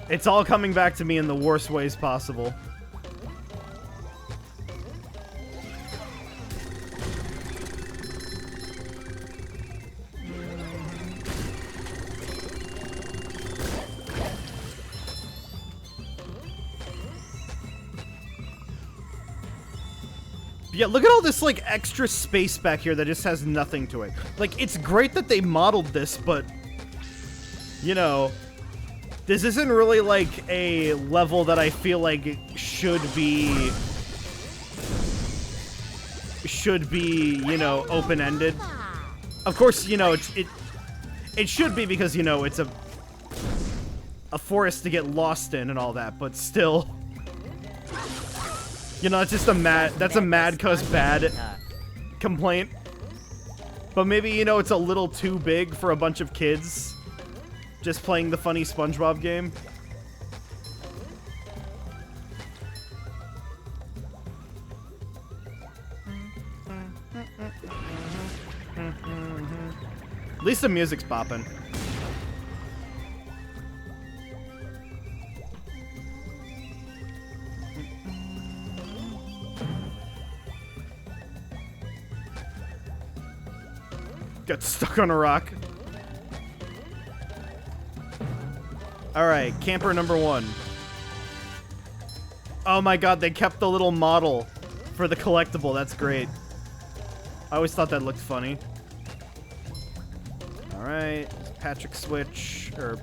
It's all coming back to me in the worst ways possible. Yeah, look at all this, like, extra space back here that just has nothing to it. Like, it's great that they modeled this, but, you know, this isn't really, like, a level that I feel like should be, you know, open-ended. Of course, you know, it should be because, you know, it's a forest to get lost in and all that, but still... You know, it's just that's a mad cuz bad complaint. But maybe, you know, it's a little too big for a bunch of kids just playing the funny SpongeBob game. At least the music's popping. Got stuck on a rock. Alright, camper number 1. Oh my god, they kept the little model for the collectible. That's great. I always thought that looked funny. Alright, Patrick switch, or...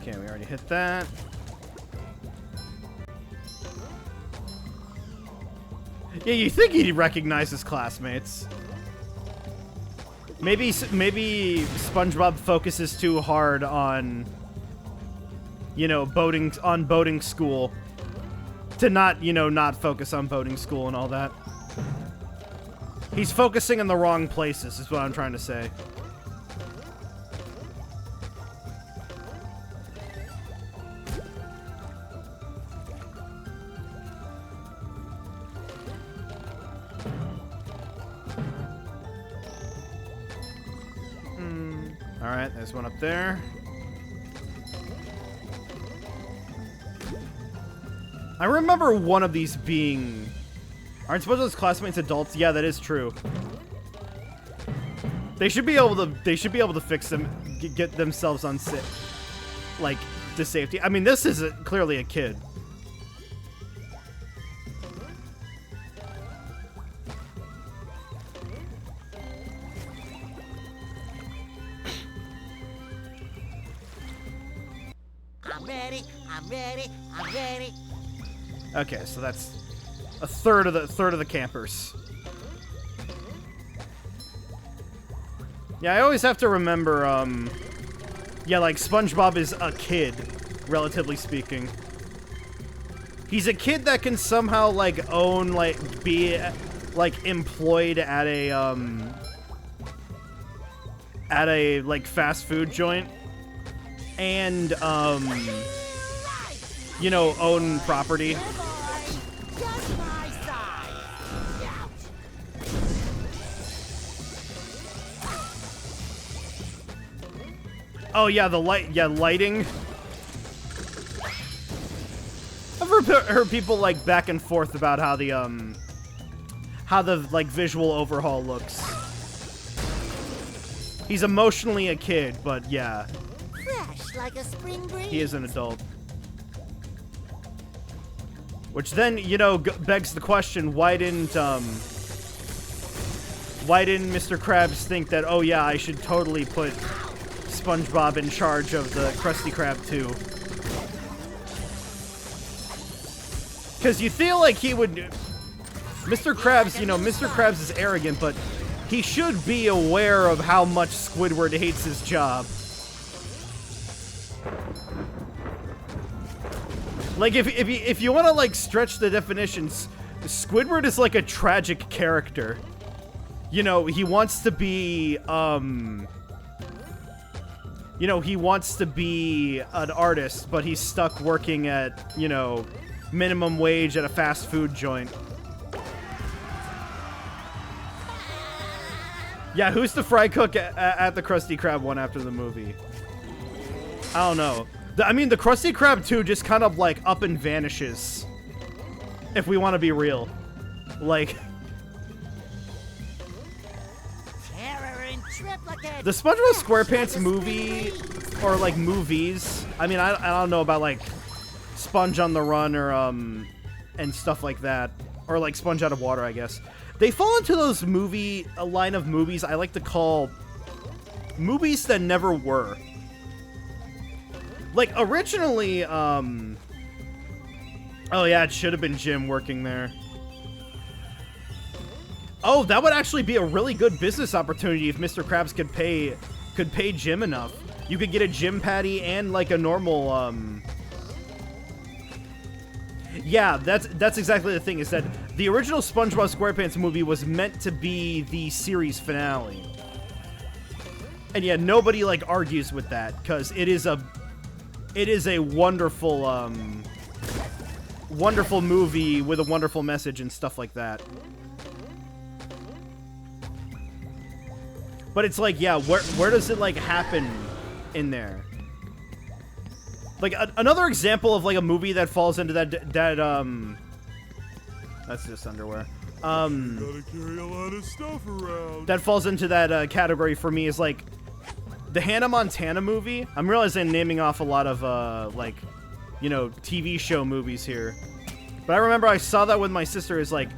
Okay, we already hit that. Yeah, you think he'd recognize his classmates. Maybe SpongeBob focuses too hard on, you know, boating school to not, you know, not focus on boating school and all that. He's focusing in the wrong places, is what I'm trying to say. Alright, there's one up there. I remember one of these being... Aren't SpongeBob's classmates adults? Yeah, that is true. They should be able to fix them, get themselves on like to safety. I mean, this is clearly a kid. I'm ready. Okay, so that's a third of the campers. Yeah, I always have to remember, yeah, like, SpongeBob is a kid, relatively speaking. He's a kid that can somehow, like, own, like, be, like, employed at a, like, fast food joint. And, you know, own property. Oh yeah, the lighting. I've heard people like back and forth about how the like visual overhaul looks. He's emotionally a kid, but yeah. Fresh like a spring breeze. He is an adult. Which then, you know, begs the question, why didn't Mr. Krabs think that, oh yeah, I should totally put SpongeBob in charge of the Krusty Krab too? Because you feel like he would... Mr. Krabs, you know, Mr. Krabs is arrogant, but he should be aware of how much Squidward hates his job. Like, if you want to, like, stretch the definitions, Squidward is like a tragic character. You know, he wants to be, you know, he wants to be an artist, but he's stuck working at, you know, minimum wage at a fast food joint. Yeah, who's the fry cook at the Krusty Krab one after the movie? I don't know. I mean, the Krusty Krab 2 just kind of, like, up and vanishes. If we want to be real. Like... The SpongeBob SquarePants movie, or, like, movies, I mean, I don't know about, like, Sponge on the Run or, and stuff like that. Or, like, Sponge Out of Water, I guess. They fall into those a line of movies I like to call movies that never were. Like, originally, oh yeah, it should have been Jim working there. Oh, that would actually be a really good business opportunity if Mr. Krabs could pay Jim enough. You could get a Jim patty and, like, a normal, Yeah, that's exactly the thing, is that the original SpongeBob SquarePants movie was meant to be the series finale. And yeah, nobody, like, argues with that, because it is a wonderful, wonderful movie with a wonderful message and stuff like that. But it's like, yeah, where does it, like, happen in there? Like, another example of, like, a movie that falls into that, that's just underwear. Gotta carry a lot of stuff around. That falls into that, category for me is, like, the Hannah Montana movie. I'm realizing I'm naming off a lot of, like, you know, TV show movies here. But I remember I saw that with my sister, is like,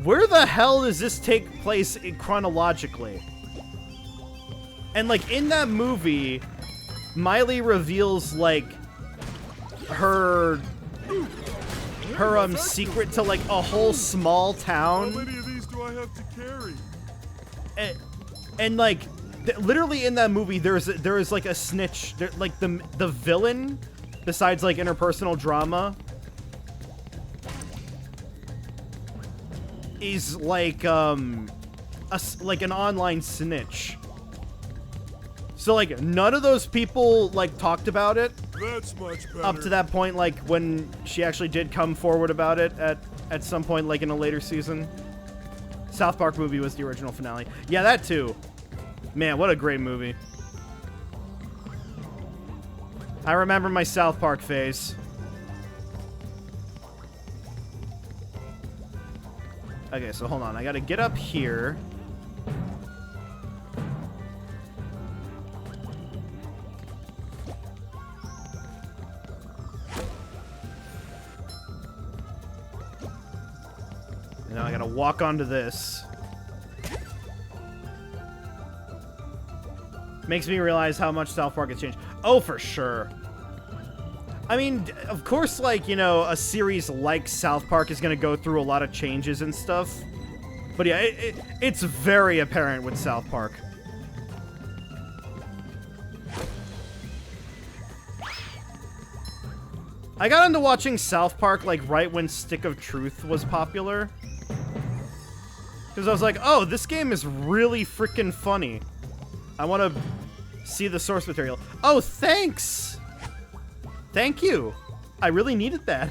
where the hell does this take place chronologically? And, like, in that movie, Miley reveals, like, her secret to, like, a whole small town. How many of these do I have to carry? And like, literally in that movie, there is like a snitch. Like, the villain, besides, like, interpersonal drama, is like, like an online snitch. So, like, none of those people, like, talked about it. That's much better. Up to that point, like, when she actually did come forward about it at some point, like, in a later season. South Park movie was the original finale. Yeah, that too. Man, what a great movie. I remember my South Park phase. Okay, so hold on. I gotta get up here. Now I gotta walk onto this. Makes me realize how much South Park has changed. Oh, for sure. I mean, of course, like, you know, a series like South Park is gonna go through a lot of changes and stuff. But yeah, it's very apparent with South Park. I got into watching South Park, like, right when Stick of Truth was popular. Because I was like, oh, this game is really freaking funny. I want to see the source material. Oh, thanks! Thank you. I really needed that.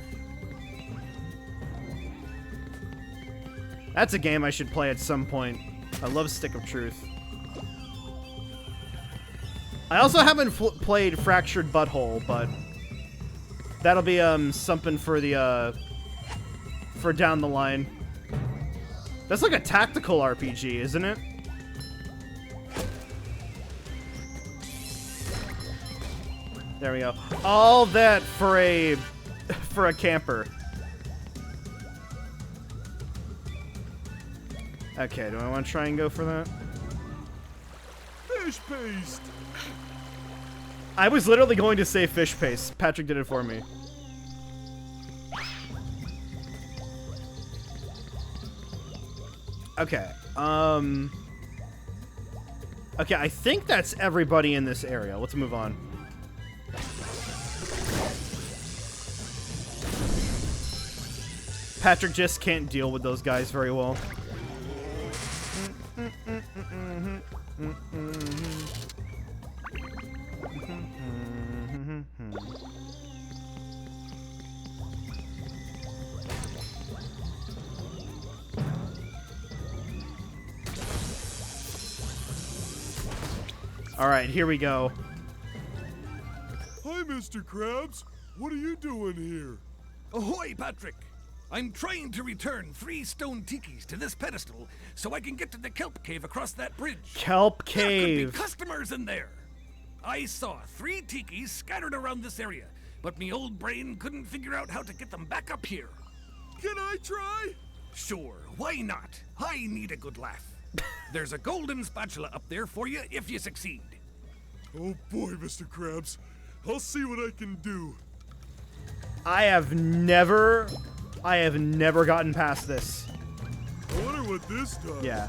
That's a game I should play at some point. I love Stick of Truth. I also haven't played Fractured Butthole, but that'll be something for the for down the line. That's like a tactical RPG, isn't it? There we go. All that for a camper. Okay, do I want to try and go for that? Fish paste. I was literally going to say fish paste. Patrick did it for me. Okay. Okay, I think that's everybody in this area. Let's move on. Patrick just can't deal with those guys very well. All right, here we go. Hi, Mr. Krabs. What are you doing here? Ahoy, Patrick! I'm trying to return 3 stone tikis to this pedestal so I can get to the kelp cave across that bridge. Kelp There could cave. be customers in there. I saw 3 tikis scattered around this area, but me old brain couldn't figure out how to get them back up here. Can I try? Sure, why not? I need a good laugh. There's a golden spatula up there for you if you succeed. Oh boy, Mr. Krabs. I'll see what I can do. I have never gotten past this. I wonder what this does. Yeah.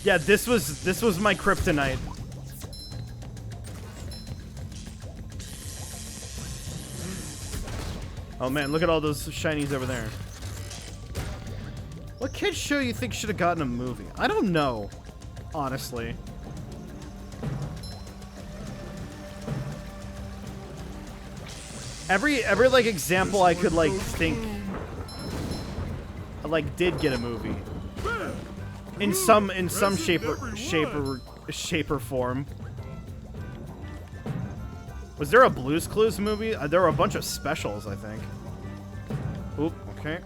Yeah, this was my kryptonite. Oh man, look at all those shinies over there. What kids show you think should have gotten a movie? I don't know, honestly. Every like example I could like think like did get a movie in some shape or form. Was there a Blue's Clues movie? There were a bunch of specials, I think. Oop, okay.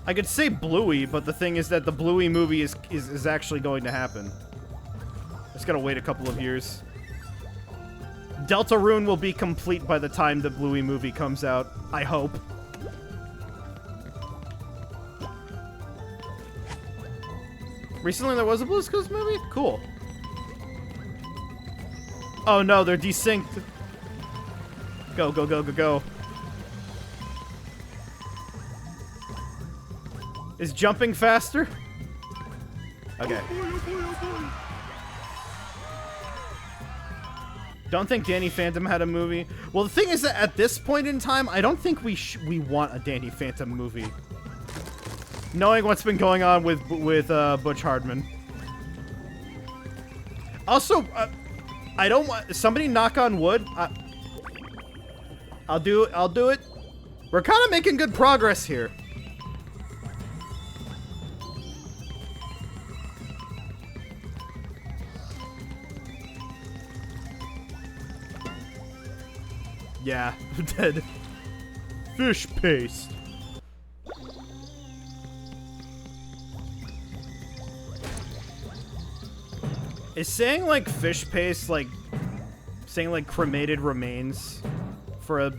I could say Bluey, but the thing is that the Bluey movie is actually going to happen. Just gotta wait a couple of years. Deltarune will be complete by the time the Bluey movie comes out. I hope. Recently there was a Blue's Clues movie? Cool. Oh no, they're desynced. Go, go, go, go, go. Is jumping faster? Okay. Don't think Danny Phantom had a movie. Well, the thing is that at this point in time, I don't think we want a Danny Phantom movie. Knowing what's been going on with Butch Hardman. Also, I don't want somebody knock on wood. I'll do it. We're kind of making good progress here. Yeah, dead. Fish paste. Is saying like fish paste like saying like cremated remains for a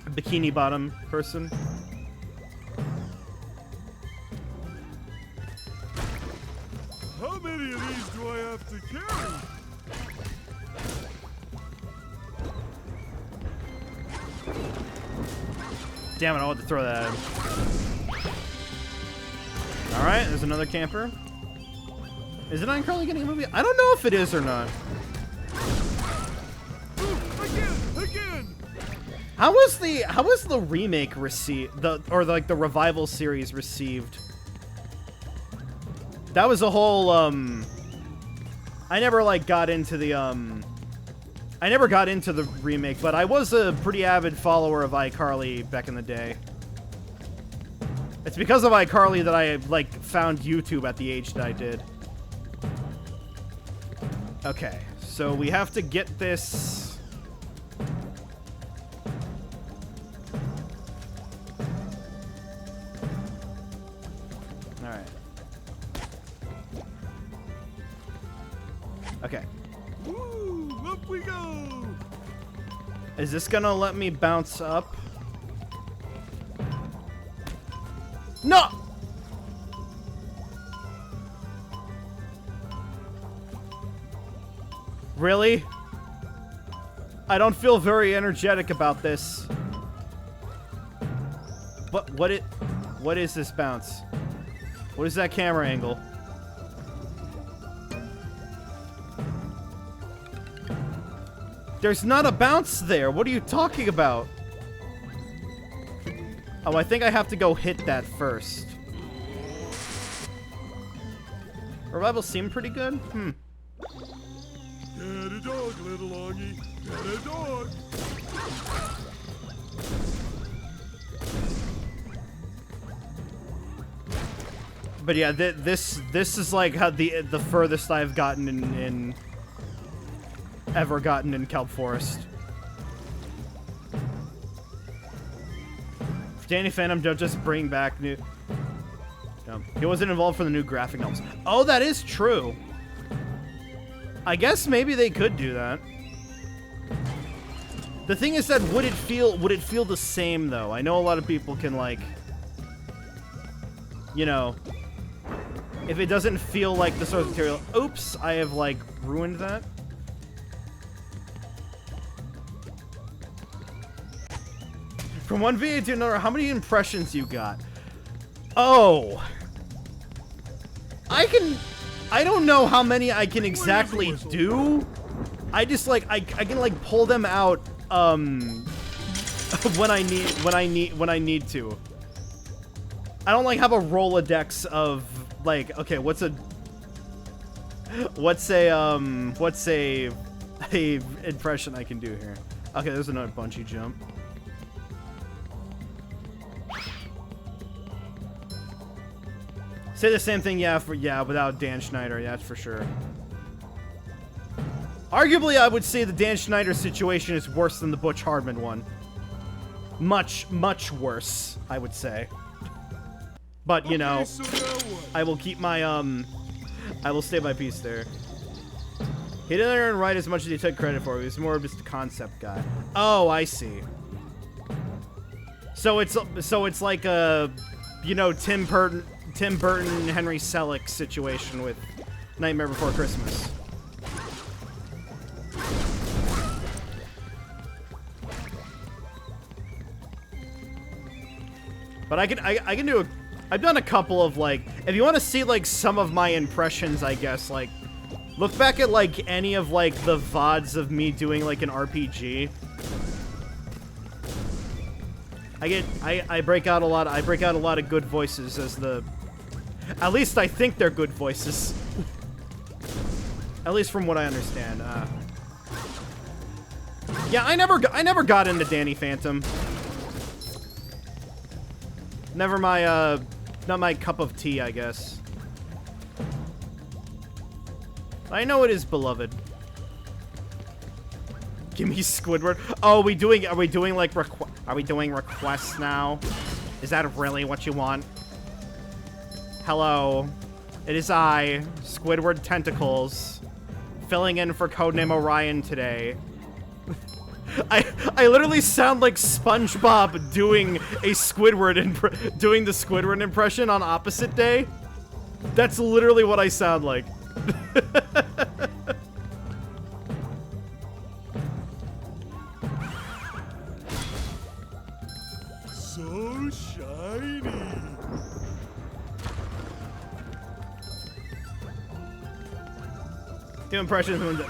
bikini bottom person? How many of these do I have to carry? Damn it, I want to throw that at him. Alright, there's another camper. Is it iCarly getting a movie? I don't know if it is or not. Again! How was the remake received? The revival series received? That was a whole I never like got into the I never got into the remake, but I was a pretty avid follower of iCarly back in the day. It's because of iCarly that I like found YouTube at the age that I did. Okay, so we have to get this. All right. Okay. Woo! Up we go! Is this gonna let me bounce up? No! Really? I don't feel very energetic about this. What is this bounce? What is that camera angle? There's not a bounce there. What are you talking about? Oh, I think I have to go hit that first. Revival seemed pretty good. Get a dog, little Augie. Get a dog. But yeah, this is like how the furthest I've gotten in ever gotten in Kelp Forest. Danny Phantom, don't just bring back new. No, he wasn't involved for the new graphic novels. Oh, that is true. I guess maybe they could do that. The thing is that would it feel the same though? I know a lot of people can like, you know, if it doesn't feel like the source material. Oops, I have like ruined that. From one video to another, how many impressions you got? Oh. I don't know how many I can exactly do. I just like I can like pull them out when I need to. I don't like have a Rolodex of like, okay, what's a impression I can do here? Okay, there's another bungee jump. Say the same thing, yeah, without Dan Schneider, yeah, that's for sure. Arguably, I would say the Dan Schneider situation is worse than the Butch Hardman one. Much, much worse, I would say. But, you know, I will keep my, I will stay my peace there. He didn't earn right as much as he took credit for. He was more of just a concept guy. Oh, I see. So it's like a, you know, Tim Burton, Henry Selick situation with Nightmare Before Christmas. But I can do a, I've done a couple of like, if you want to see like some of my impressions, I guess, like look back at like any of like the VODs of me doing like an RPG. I break out a lot of good voices as the, at least I think they're good voices. At least from what I understand. Yeah, I never got into Danny Phantom. Never my, not my cup of tea, I guess. I know it is beloved. Give me Squidward. Oh, are we doing like are we doing requests now? Is that really what you want? Hello. It is I, Squidward Tentacles, filling in for Codename Orion today. I literally sound like SpongeBob doing a Squidward doing the Squidward impression on Opposite Day. That's literally what I sound like. So shiny. Do impressions when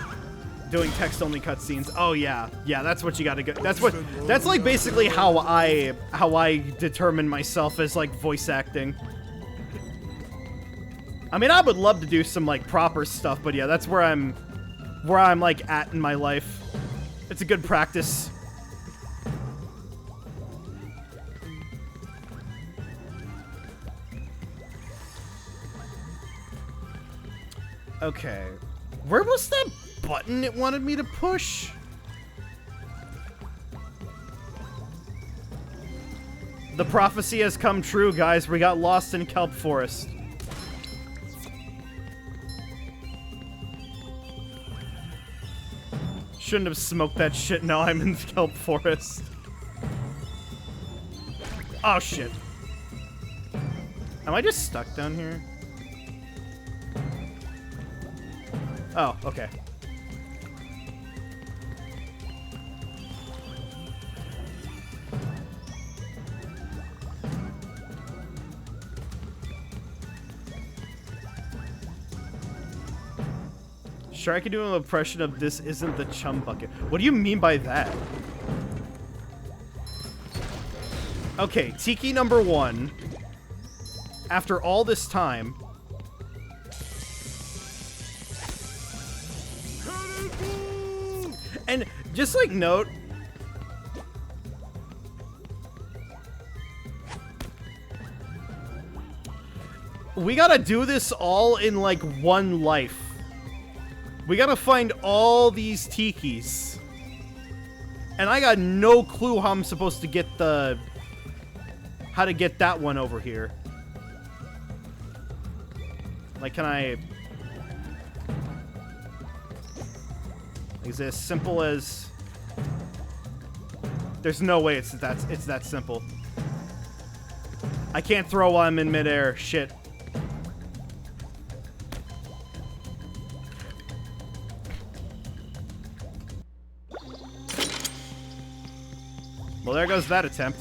doing text-only cutscenes. Oh yeah, yeah. That's what you gotta go. That's like basically how I determine myself as like voice acting. I mean, I would love to do some like proper stuff, but yeah, that's where I'm like at in my life. It's a good practice. Okay, where was that button it wanted me to push? The prophecy has come true, guys. We got lost in Kelp Forest. Shouldn't have smoked that shit. Now I'm in Kelp Forest. Oh, shit. Am I just stuck down here? Oh, okay. Sure, I can do an impression of this isn't the chum bucket. What do you mean by that? Okay, Tiki number 1. After all this time... And just like note... We gotta do this all in like one life. We gotta find all these tikis. And I got no clue how I'm supposed to get the... How to get that one over here. Like, can I... Is it as simple as... There's no way it's that simple. I can't throw while I'm in midair. Shit. Well, there goes that attempt.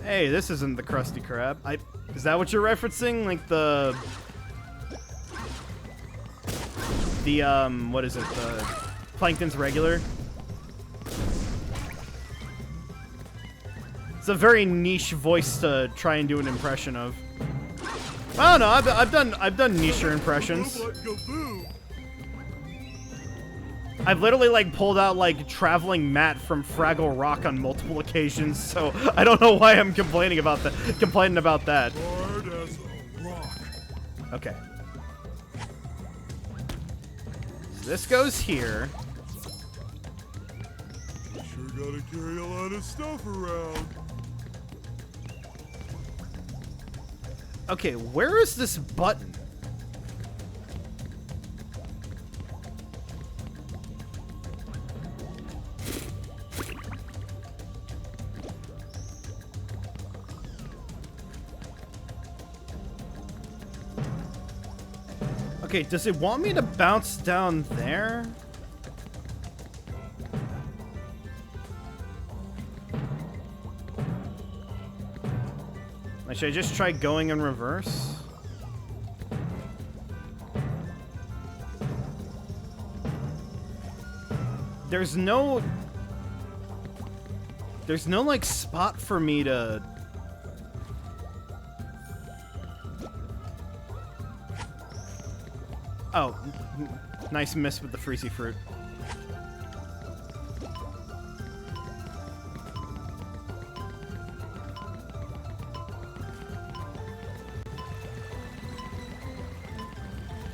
Hey, this isn't the Krusty Krab. Is that what you're referencing? Like the what is it? The Plankton's regular? It's a very niche voice to try and do an impression of. I don't know. I've done nicher impressions. I've literally like pulled out like Traveling Matt from Fraggle Rock on multiple occasions, so I don't know why I'm complaining about that. Hard as a rock. Okay. So this goes here. Sure gotta carry a lot of stuff around. Okay, where is this button? Okay, does it want me to bounce down there? Like, should I just try going in reverse? There's no like spot for me to... Oh, nice miss with the freezy fruit.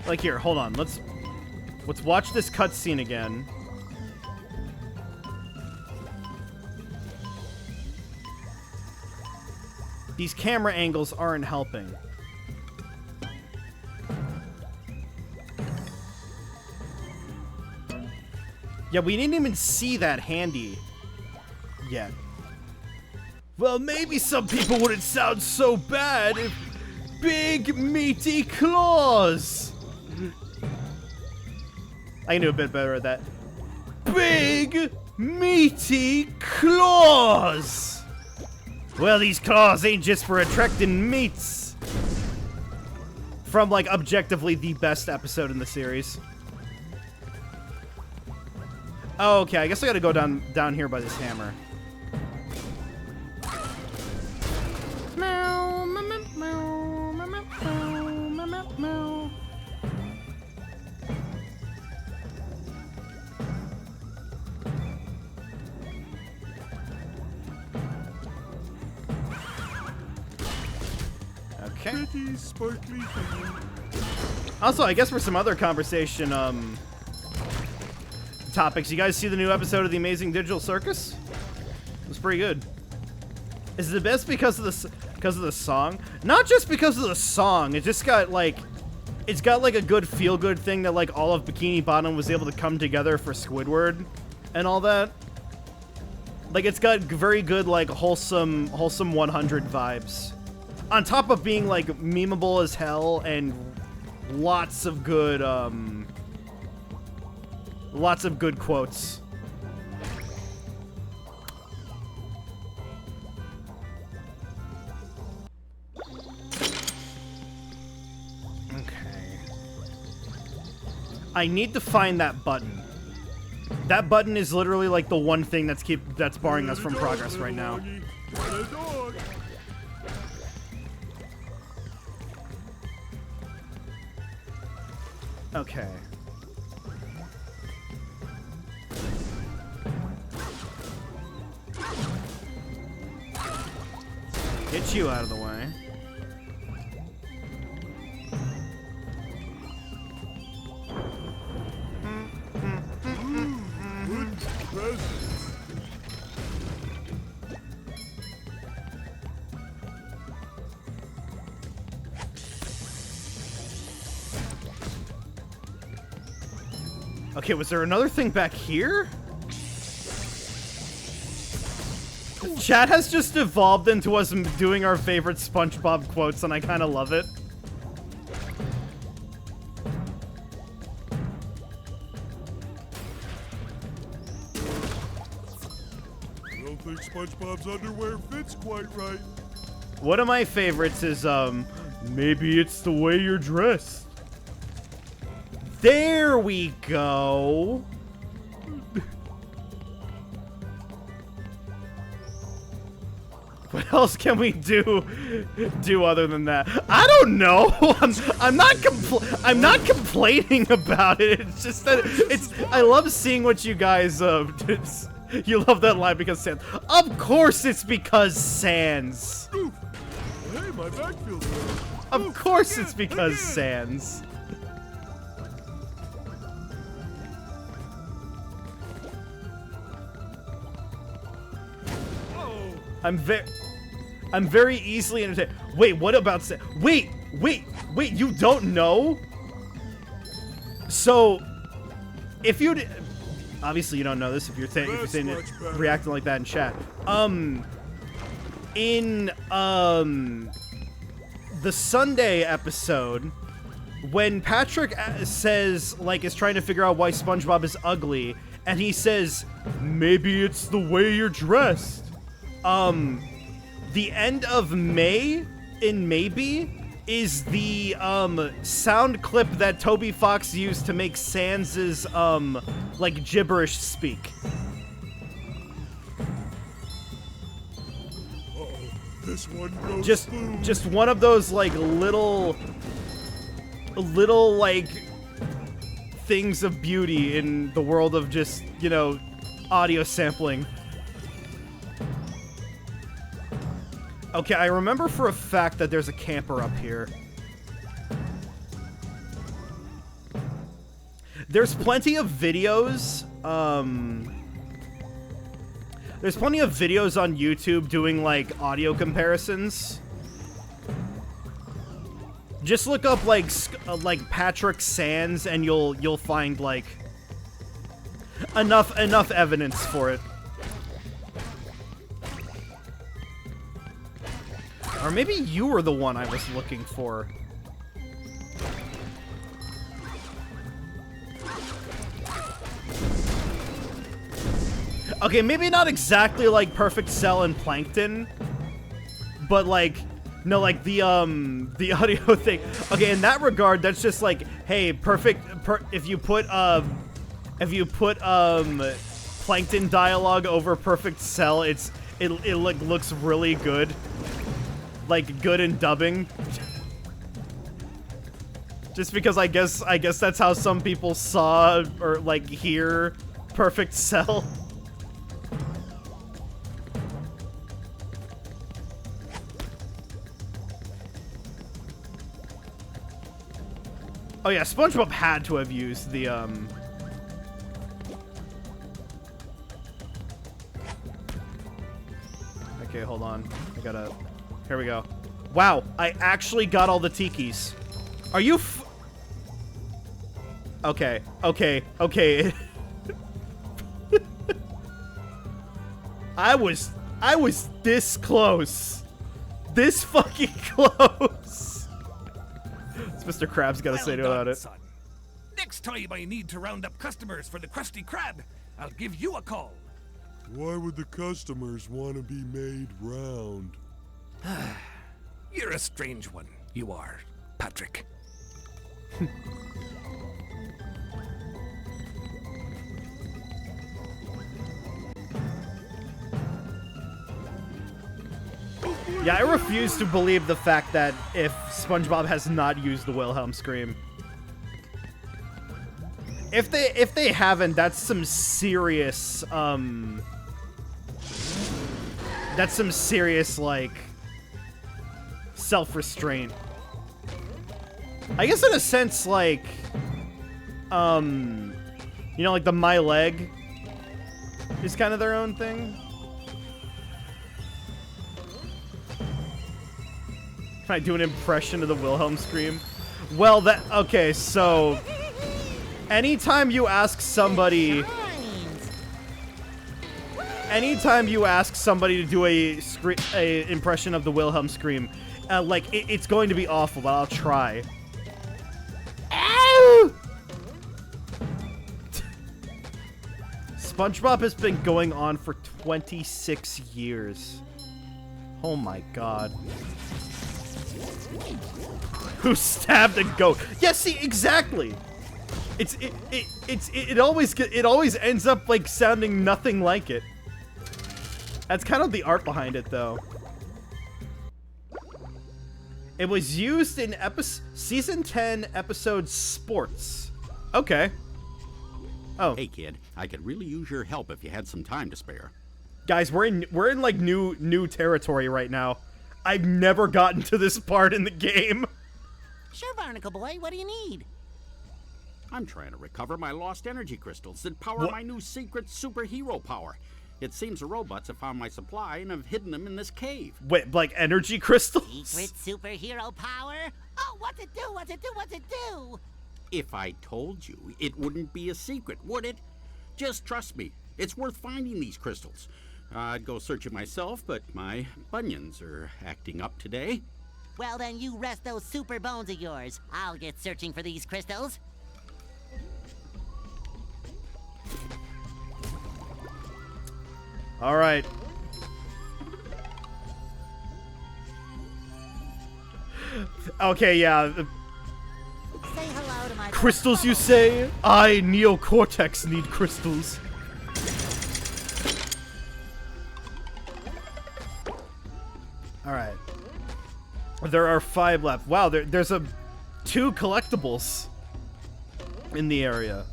Like here, hold on. Let's watch this cutscene again. These camera angles aren't helping. Yeah, we didn't even see that handy yet. Well, maybe some people wouldn't sound so bad if big meaty claws. I can do a bit better at that. Big meaty claws. Well, these claws ain't just for attracting meats. From like objectively the best episode in the series. Oh, okay, I guess I gotta go down here by this hammer. Okay. Pretty sparkly thing. Also, I guess for some other conversation, topics. You guys see the new episode of The Amazing Digital Circus? It was pretty good. Is it the best because of the song? Not just because of the song. It just got like, it's got like a good feel-good thing that like all of Bikini Bottom was able to come together for Squidward and all that. Like it's got very good like wholesome 100 vibes. On top of being like memeable as hell and lots of good quotes. I need to find that button. That button is literally like the one thing that's barring us from progress right now. Okay. Get you out of the way. Okay, was there another thing back here? Chat has just evolved into us doing our favorite SpongeBob quotes, and I kind of love it. I don't think SpongeBob's underwear fits quite right. One of my favorites is, maybe it's the way you're dressed. There we go. What else can we do other than that? I don't know. I'm not complaining about it. It's just that I love seeing what you guys you love that line because Sans. Of course it's because Sans. Hey, my back feels good. Of course it's because Sans. I'm very easily entertained. Wait, what about wait, you don't know? So, if you obviously you don't know this if you're saying it, reacting like that in chat. In the Sunday episode, when Patrick says, like, is trying to figure out why SpongeBob is ugly, and he says, maybe it's the way you're dressed. The end of May in Maybe is the sound clip that Toby Fox used to make Sans's like gibberish speak. This one goes just one of those like little like things of beauty in the world of just, you know, audio sampling. Okay, I remember for a fact that there's a camper up here. There's plenty of videos, there's plenty of videos on YouTube doing, like, audio comparisons. Just look up, like Patrick Sans, and you'll find, like, enough evidence for it. Or maybe you were the one I was looking for. Okay, maybe not exactly like Perfect Cell and Plankton, but like, no, like the audio thing. Okay, in that regard, that's just like, hey, if you put Plankton dialogue over Perfect Cell, it like looks really good. Like, good in dubbing. Just because I guess that's how some people saw or like hear Perfect Cell. Oh yeah, SpongeBob had to have used the Okay, hold on. Here we go. Wow, I actually got all the tikis. Are you Okay. I was this close. This fucking close. What's Mr. Krabs got to say about it? Son. Next time I need to round up customers for the Krusty Krab, I'll give you a call. Why would the customers want to be made round? You're a strange one, you are, Patrick. Yeah, I refuse to believe the fact that if SpongeBob has not used the Wilhelm scream. If they haven't, that's some serious like self-restraint. I guess in a sense, like you know, like the My Leg is kind of their own thing. Can I do an impression of the Wilhelm scream? Well, okay, so anytime you ask somebody to do a impression of the Wilhelm scream, like it's going to be awful, but I'll try. Ow! SpongeBob has been going on for 26 years. Oh my god. Who stabbed a goat? Yeah, see, exactly. It always ends up like sounding nothing like it. That's kind of the art behind it, though. It was used in season 10 episode Sports. Okay. Oh. Hey kid, I could really use your help if you had some time to spare. Guys, we're in like new territory right now. I've never gotten to this part in the game. Sure, Barnacle Boy, what do you need? I'm trying to recover my lost energy crystals that power my new secret superhero power. It seems the robots have found my supply and have hidden them in this cave. Wait, like energy crystals? Secret superhero power? Oh, what's it do? What's it do? What's it do? If I told you, it wouldn't be a secret, would it? Just trust me. It's worth finding these crystals. I'd go searching myself, but my bunions are acting up today. Well, then you rest those super bones of yours. I'll get searching for these crystals. All right. Okay, yeah. Say hello to my crystals, you say? I, Neocortex, need crystals. All right. There are 5 left. Wow, there's 2 collectibles in the area.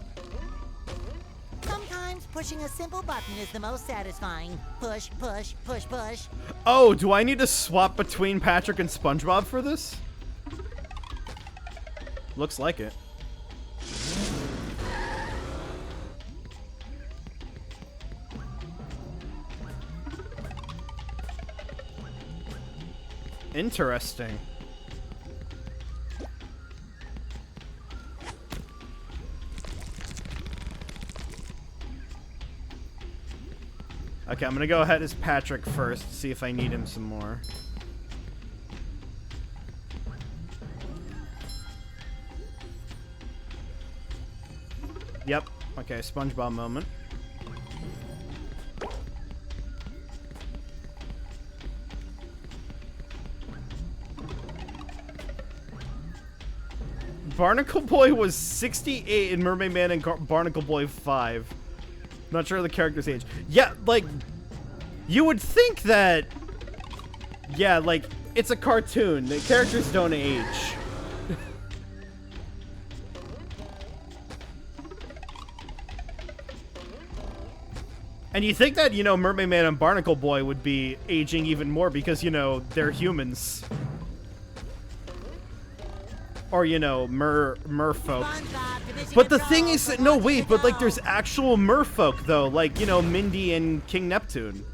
Sometimes pushing a simple button is the most satisfying. Push, push, push, push. Oh, do I need to swap between Patrick and SpongeBob for this? Looks like it. Interesting. Okay, I'm gonna go ahead as Patrick first, see if I need him some more. Yep. Okay, SpongeBob moment. Barnacle Boy was 68 in Mermaid Man and Barnacle Boy 5. Not sure of the character's age. Yeah, like, you would think that, yeah, like, it's a cartoon. The characters don't age. And you think that, you know, Mermaid Man and Barnacle Boy would be aging even more because, you know, they're humans. Or, you know, merfolk. But the thing is that, no, wait, but, like, there's actual merfolk, though. Like, you know, Mindy and King Neptune.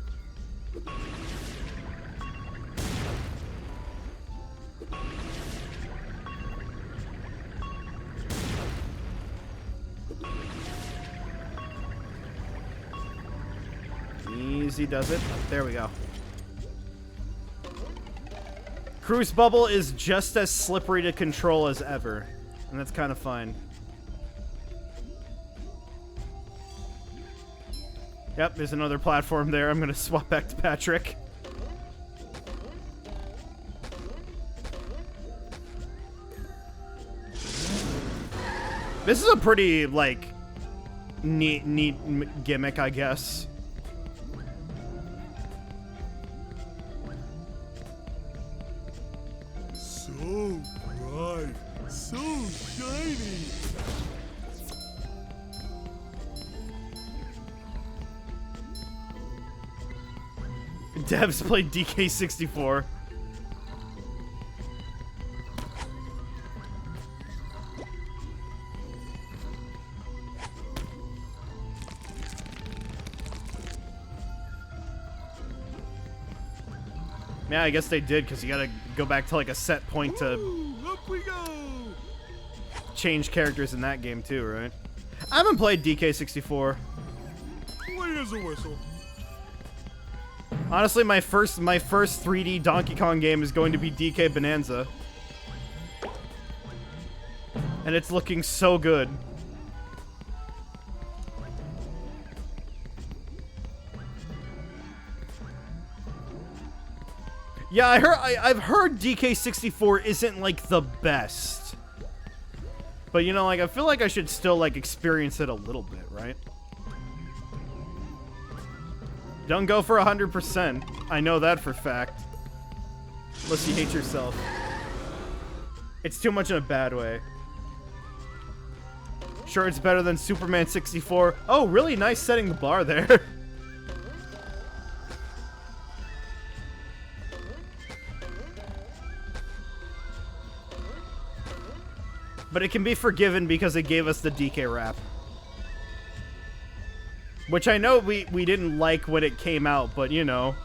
Easy does it. There we go. Cruise Bubble is just as slippery to control as ever. And that's kind of fine. Yep, there's another platform there. I'm going to swap back to Patrick. This is a pretty, like, neat gimmick, I guess. So shiny. Devs played DK64. Yeah, I guess they did, because you gotta go back to like a set point to Up we go. change characters in that game too, right? I haven't played DK64. Clean as a whistle. Honestly, my first 3D Donkey Kong game is going to be DK Bonanza. And it's looking so good. Yeah, I've heard DK64 isn't like the best. But you know, like I feel like I should still like experience it a little bit, right? Don't go for 100%. I know that for a fact. Unless you hate yourself. It's too much in a bad way. Sure, it's better than Superman 64. Oh, really nice setting the bar there. But it can be forgiven because it gave us the DK rap. Which I know we didn't like when it came out, but you know.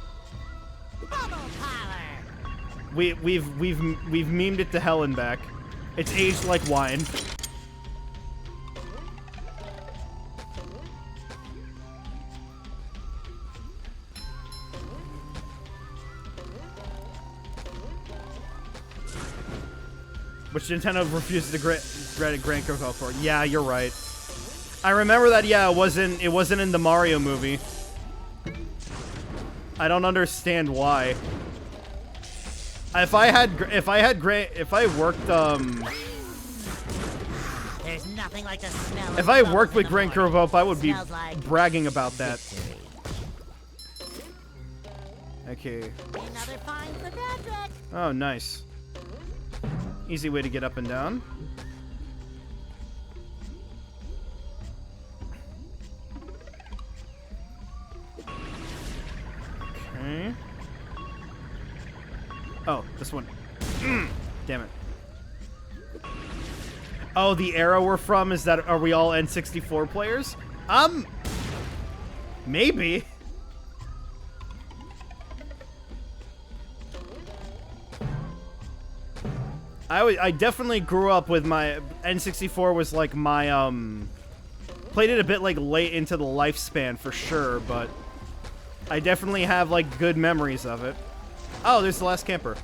Bubble power. We've memed it to hell and back. It's aged like wine. Which Nintendo refuses to grant Grand Theft Auto for. Yeah, you're right. I remember that. Yeah, it wasn't in the Mario movie. I don't understand why. If I worked There's nothing like the smell. if I worked with Grand Theft Auto, I would be Smells like bragging about that. victory. Okay. Another find for Patrick. Oh, nice. Easy way to get up and down. Okay. Oh, this one. Damn it. Oh, the era we're from is that, are we all N64 players? Maybe. I definitely grew up with my N64 was like my played it a bit like late into the lifespan for sure, but I definitely have like good memories of it. Oh, there's the last camper.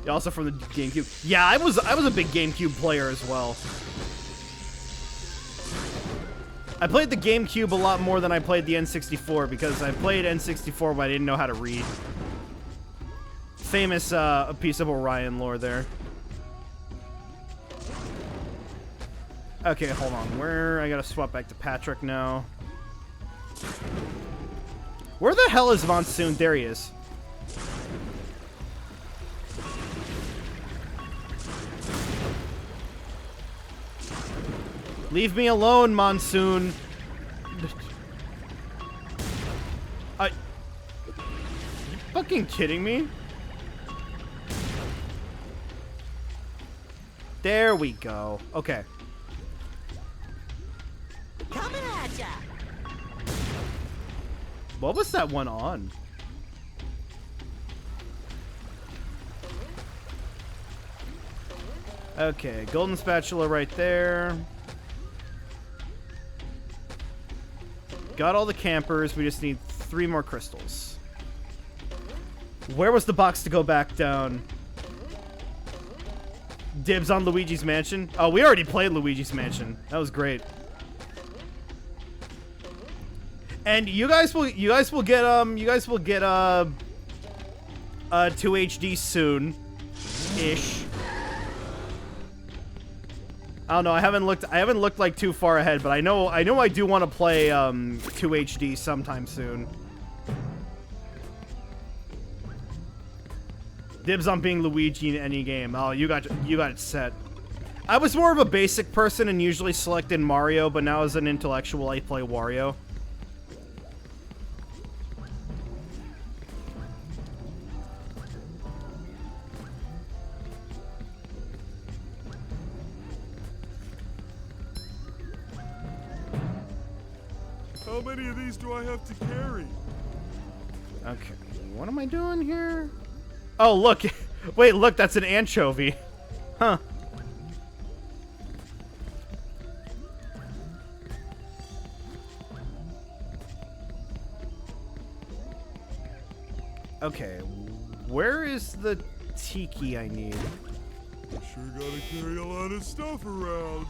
You're also from the GameCube. Yeah, I was a big GameCube player as well. I played the GameCube a lot more than I played the N64 because I played N64 but I didn't know how to read. Famous piece of Orion lore there. Okay, hold on. Where? I gotta swap back to Patrick now. Where the hell is Monsoon? There he is. Leave me alone, Monsoon. You fucking kidding me? There we go. Okay. Coming at ya. What was that one on? Okay, golden spatula right there. Got all the campers. We just need 3 more crystals. Where was the box to go back down? Dibs on Luigi's Mansion. Oh, we already played Luigi's Mansion. That was great. And you guys will get 2 HD soon, ish. I don't know. I haven't looked like too far ahead, but I know I do want to play 2 HD sometime soon. Dibs on being Luigi in any game. Oh, you got it set. I was more of a basic person and usually selected Mario, but now as an intellectual, I play Wario. How many of these do I have to carry? Okay, what am I doing here? Oh, look. Wait, look, that's an anchovy. Huh. Okay, where is the tiki I need? Sure gotta carry a lot of stuff around.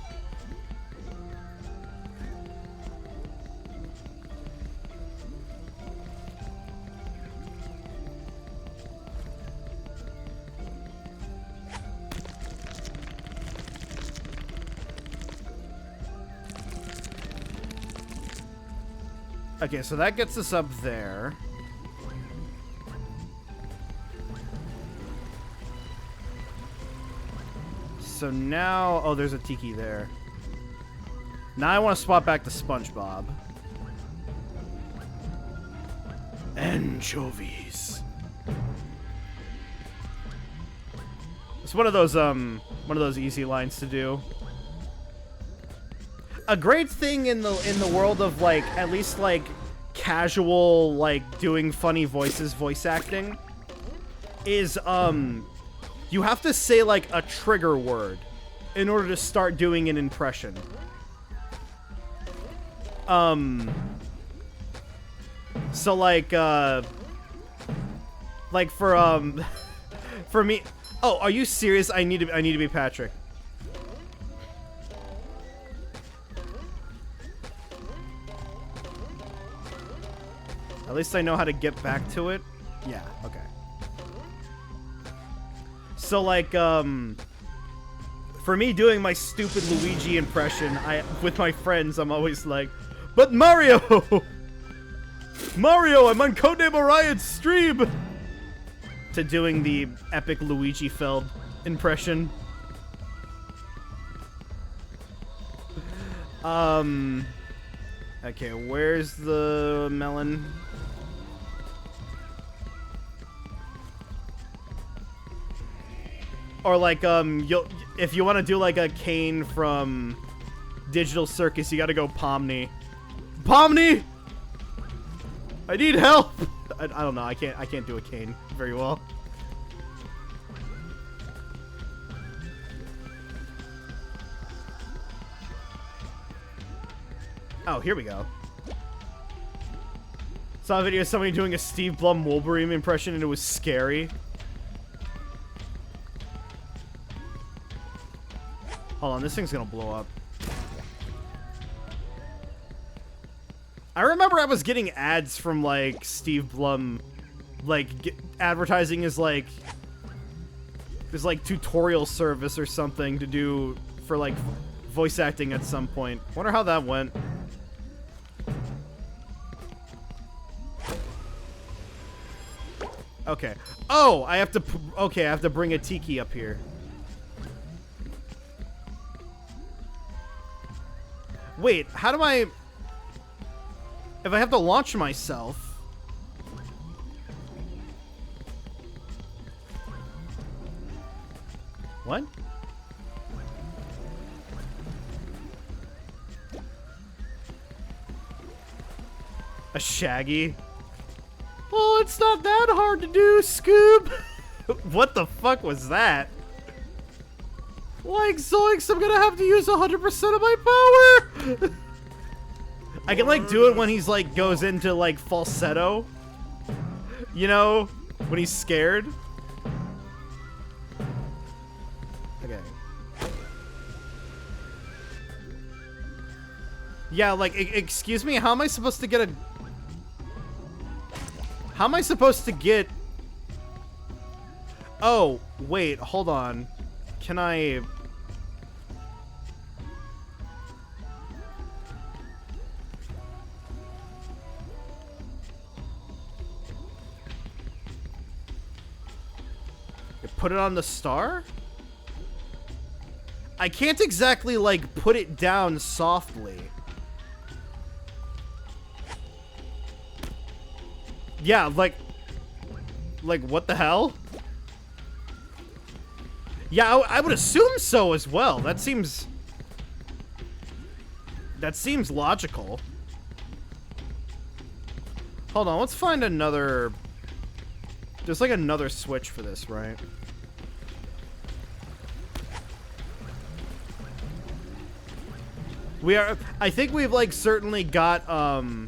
Okay, so that gets us up there. So now... Oh, there's a tiki there. Now I want to swap back to SpongeBob. Anchovies. It's one of those easy lines to do. A great thing in the world of, like, at least, like, casual, like, doing funny voice acting is, you have to say, like, a trigger word in order to start doing an impression. So, like for me... Oh, are you serious? I need to be Patrick. At least I know how to get back to it. Yeah, okay. So, like, for me doing my stupid Luigi impression, with my friends, I'm always like, but Mario! Mario, I'm on Codename Orion's stream! To doing the epic Luigi Feld impression. Okay, where's the melon? Or like, if you want to do like a cane from Digital Circus, you gotta go Pomni. Pomni! I need help! I don't know, I can't do a cane very well. Oh, here we go. Saw a video of somebody doing a Steve Blum Wolverine impression and it was scary. Hold on, this thing's gonna blow up. I remember I was getting ads from, like, Steve Blum, like, advertising his, like, tutorial service or something to do for, like, voice acting at some point. Wonder how that went. Okay. Oh, I have to bring a tiki up here. Wait, how do I... If I have to launch myself... What? A Shaggy? Oh, it's not that hard to do, Scoob! What the fuck was that? Like, Zoinks, I'm gonna have to use 100% of my power! I can, like, do it when he's, like, goes into, like, falsetto. You know? When he's scared. Okay. Yeah, like, excuse me, how am I supposed to get a... How am I supposed to get... Oh, wait, hold on. Can I... put it on the star? I can't exactly, like, put it down softly. Yeah, like, what the hell? Yeah, I would assume so as well. That seems logical. Hold on, let's find another... There's like another switch for this, right? I think we've like certainly got, I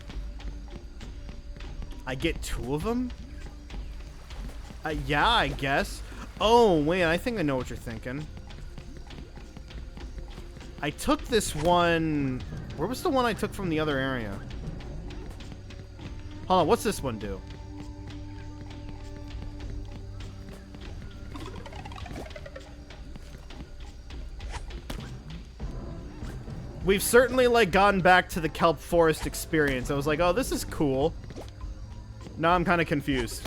get 2 of them? Yeah, I guess. Oh, wait, I think I know what you're thinking. I took this one... Where was the one I took from the other area? Hold on, what's this one do? We've certainly, like, gotten back to the kelp forest experience. I was like, oh, this is cool. Now I'm kind of confused.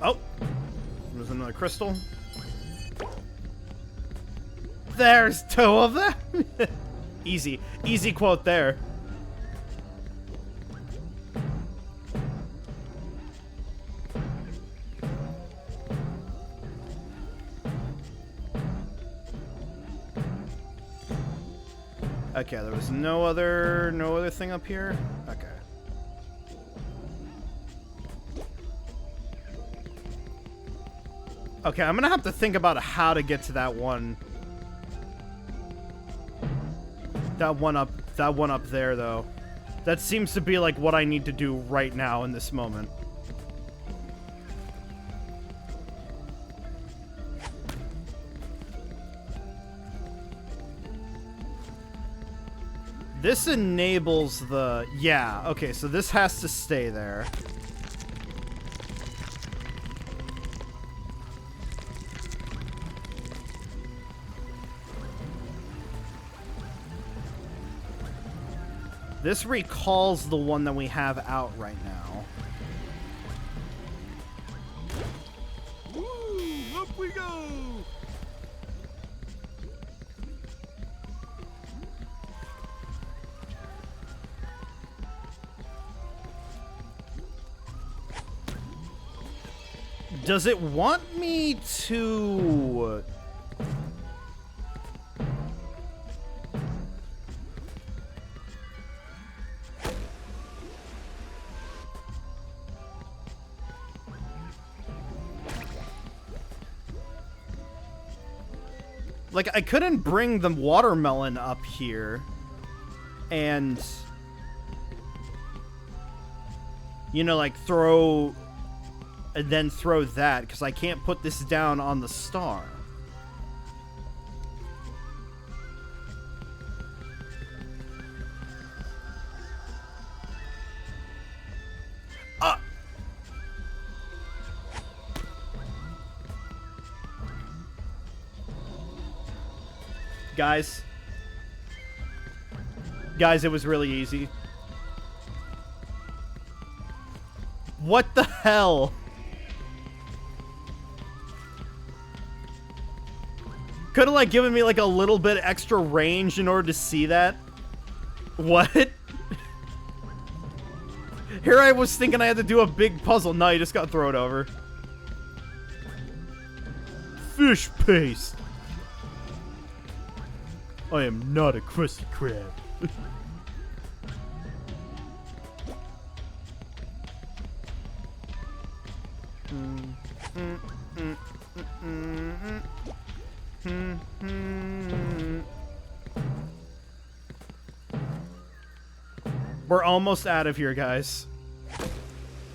Oh! There's another crystal. There's 2 of them! Easy quote there. Okay, there was no other thing up here. Okay. Okay, I'm gonna have to think about how to get to that one. That one up there, though. That seems to be like what I need to do right now in this moment. This enables the... Yeah, okay, so this has to stay there. This recalls the one that we have out right now. Woo! Up we go! Does it want me to... Like, I couldn't bring the watermelon up here and, you know, like, throw... And then throw that, because I can't put this down on the star. Guys, it was really easy. What the hell? Could have, like, given me, like, a little bit extra range in order to see that. What? Here I was thinking I had to do a big puzzle. No, you just got thrown over. Fish paste. I am not a Krusty Krab. We're almost out of here, guys.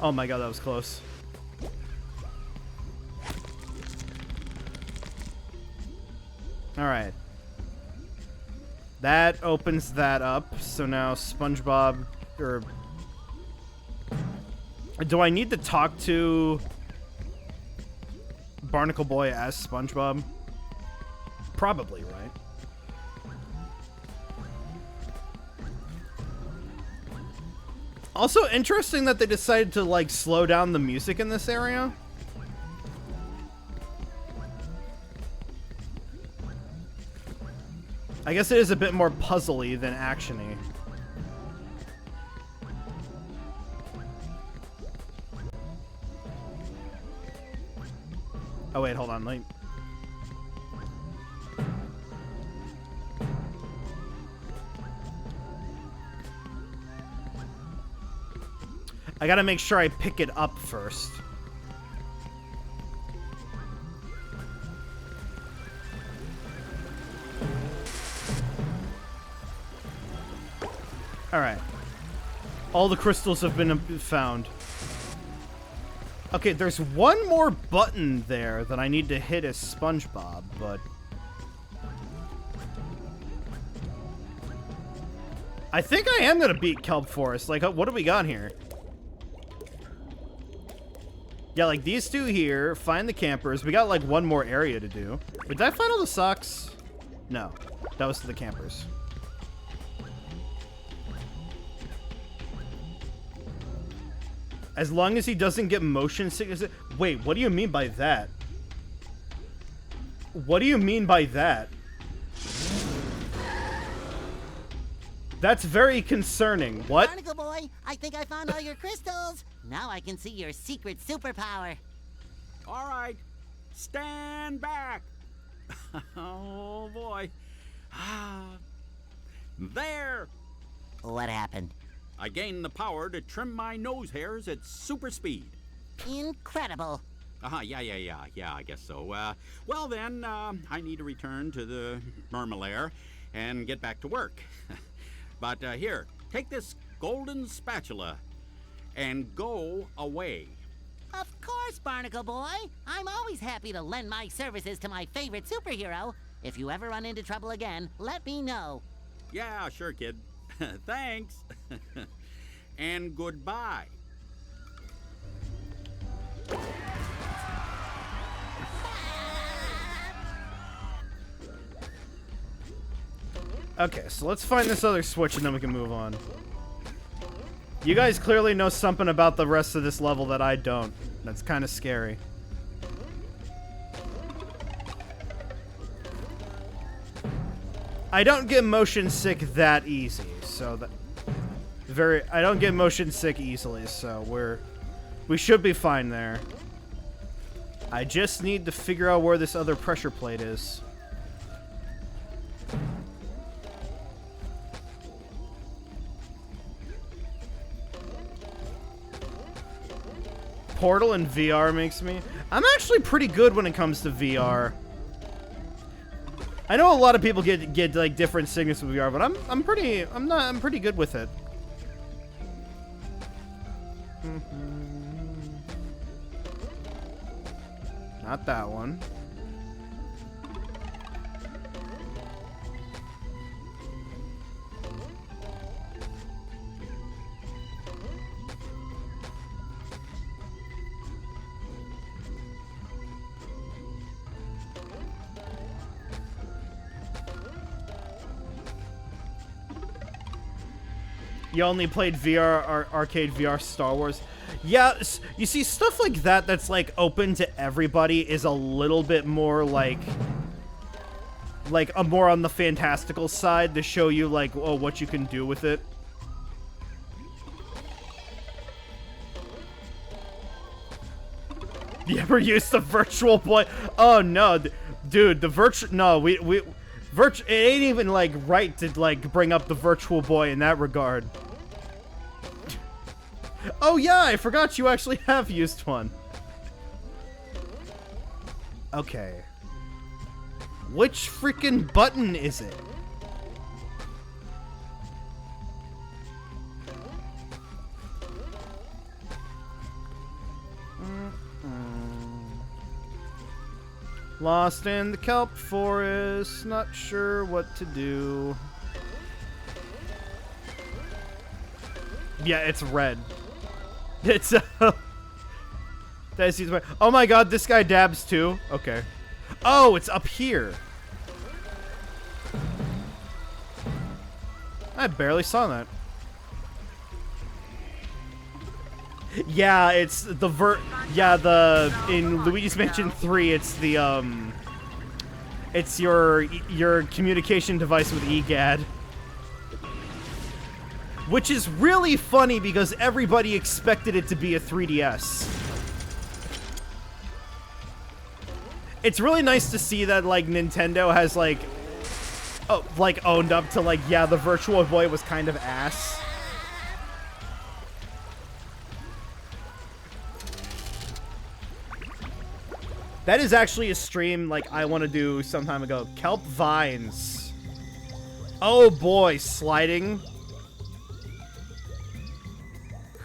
Oh my god, that was close. Alright. That opens that up, so now SpongeBob, or... Do I need to talk to Barnacle Boy as SpongeBob? Probably, right? Also, interesting that they decided to, like, slow down the music in this area. I guess it is a bit more puzzly than action-y. Oh, wait, hold on. I gotta make sure I pick it up first. Alright. All the crystals have been found. Okay, there's one more button there that I need to hit as SpongeBob, but... I think I am gonna beat Kelp Forest. Like, what do we got here? Yeah, like these two here, find the campers. We got like one more area to do. Wait, did I find all the socks? No, that was to the campers. As long as he doesn't get motion sickness. Wait, what do you mean by that? What do you mean by that? That's very concerning. What? Barnacle Boy, I think I found all your crystals. Now I can see your secret superpower. All right, stand back. Oh, boy. There. What happened? I gained the power to trim my nose hairs at super speed. Incredible. Yeah, I guess so. Well, then, I need to return to the Mermalair and get back to work. But here, take this golden spatula and go away. Of course, Barnacle Boy. I'm always happy to lend my services to my favorite superhero. If you ever run into trouble again, let me know. Yeah, sure, kid. Thanks. And goodbye. Okay, so let's find this other switch and then we can move on. You guys clearly know something about the rest of this level that I don't. That's kind of scary. I don't get motion sick that easy, so that I don't get motion sick easily, so we should be fine there. I just need to figure out where this other pressure plate is. Portal and VR makes me... I'm actually pretty good when it comes to VR. I know a lot of people get like different signals with VR, but I'm pretty good with it. Not that one. You only played VR, arcade VR Star Wars. Yeah, you see, stuff like that that's, like, open to everybody is a little bit more, like a more on the fantastical side to show you, like, oh, what you can do with it. You ever used the Virtual Boy? Oh, no. Dude, the Virtual... No, it ain't even, like, right to, like, bring up the Virtual Boy in that regard. Oh, yeah, I forgot you actually have used one. Okay. Which freaking button is it? Lost in the kelp forest, not sure what to do. Yeah, it's red. It's Oh my god, this guy dabs too? Okay. Oh, it's up here. I barely saw that. Yeah, it's the in Luigi's Mansion 3, it's the it's your communication device with EGAD. Which is really funny because everybody expected it to be a 3DS. It's really nice to see that, like, Nintendo has, like, owned up to, like, yeah, the Virtual Boy was kind of ass. That is actually a stream, like, I want to do some time ago. Kelp Vines. Oh boy, sliding.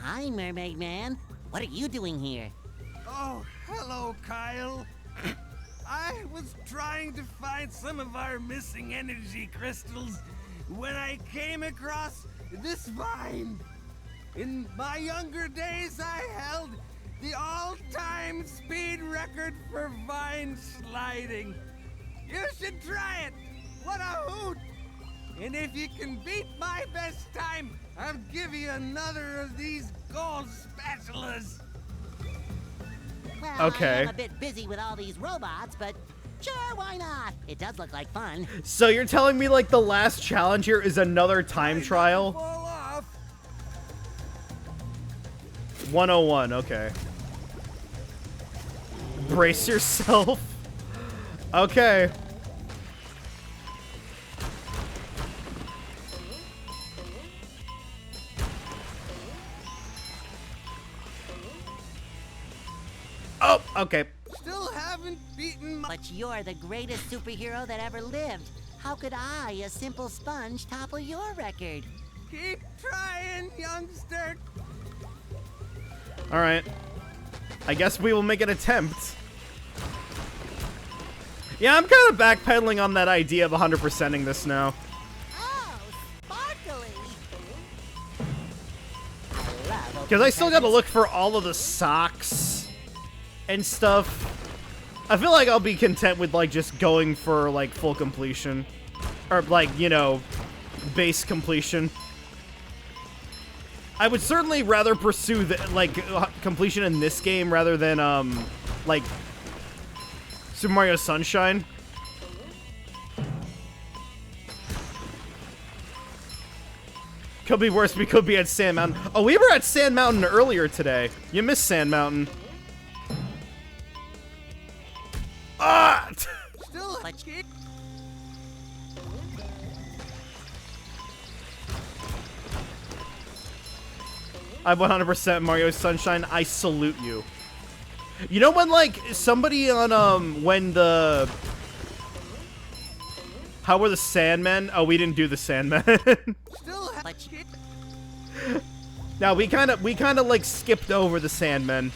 Hi, Mermaid Man. What are you doing here? Oh, hello, Kyle. I was trying to find some of our missing energy crystals when I came across this vine. In my younger days, I held the all-time speed record for vine sliding. You should try it. What a hoot! And if you can beat my best time, I'll give you another of these gold spatulas. Well, okay. I'm a bit busy with all these robots, but sure, why not? It does look like fun. So you're telling me, like, the last challenge here is another time trial? 101, okay. Brace yourself. Okay. Oh, okay. Still haven't beaten my... But you're the greatest superhero that ever lived. How could I, a simple sponge, topple your record? Keep trying, youngster. All right. I guess we will make an attempt. Yeah, I'm kind of backpedaling on that idea of 100%ing this now. Oh, sparkly! Because I still gotta look for all of the socks and stuff. I feel like I'll be content with, like, just going for, like, full completion. Or, like, you know, base completion. I would certainly rather pursue, completion in this game rather than, like, Super Mario Sunshine. Could be worse, we could be at Sand Mountain. Oh, we were at Sand Mountain earlier today. You missed Sand Mountain. Ah! Still I 100% Mario Sunshine. I salute you. You know when, like, somebody on, when the... How were the Sandmen? Oh, we didn't do the Sandmen. Still Now, we kind of, like, skipped over the Sandmen.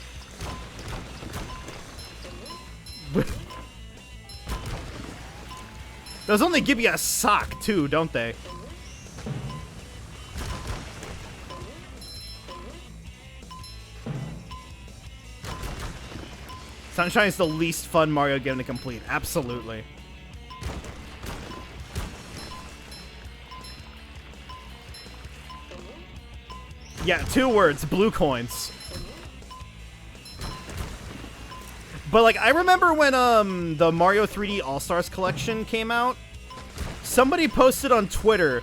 Those only give you a sock, too, don't they? Sunshine is the least fun Mario game to complete. Absolutely. Yeah, 2 words. Blue coins. But, like, I remember when, the Mario 3D All-Stars collection came out, somebody posted on Twitter,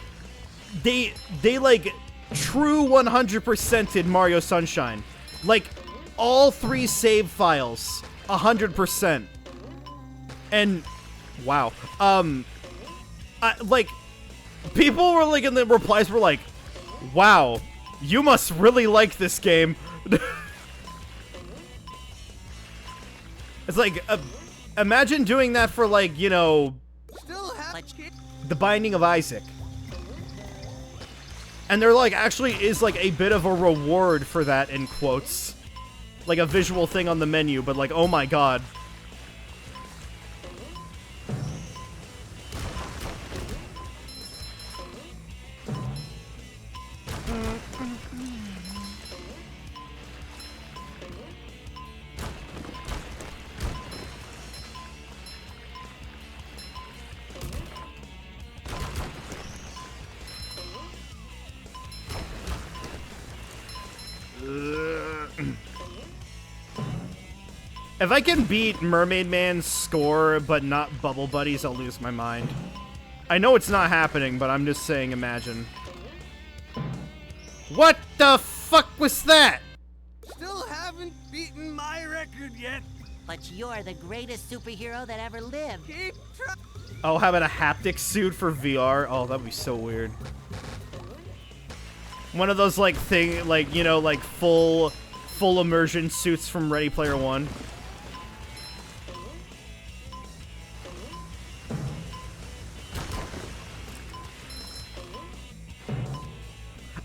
they like, true 100%ed Mario Sunshine. Like, all 3 save files, 100%. And, wow. Like, people were, like, in the replies were like, wow, you must really like this game. It's like, imagine doing that for, like, you know, The Binding of Isaac. And there, like, actually is, like, a bit of a reward for that, in quotes. Like, a visual thing on the menu, but, like, oh my god. If I can beat Mermaid Man's score, but not Bubble Buddies, I'll lose my mind. I know it's not happening, but I'm just saying imagine. What the fuck was that? Still haven't beaten my record yet. But you're the greatest superhero that ever lived. Keep trying. Oh, how about a haptic suit for VR? Oh, that'd be so weird. One of those, like, you know, like, full immersion suits from Ready Player One.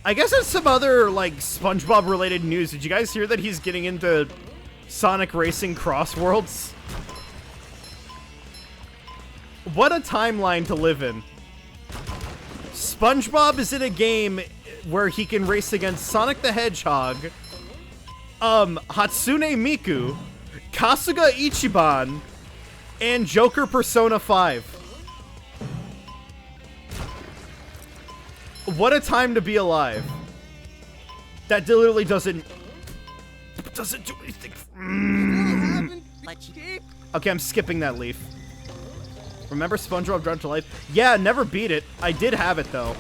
I guess there's some other, like, SpongeBob-related news. Did you guys hear that he's getting into Sonic Racing Cross Worlds? What a timeline to live in. SpongeBob is in a game where he can race against Sonic the Hedgehog, Hatsune Miku, Kasuga Ichiban, and Joker Persona 5. What a time to be alive. That literally doesn't do anything. Okay, I'm skipping that leaf. Remember SpongeBob Drawn to Life? Yeah, never beat it. I did have it though.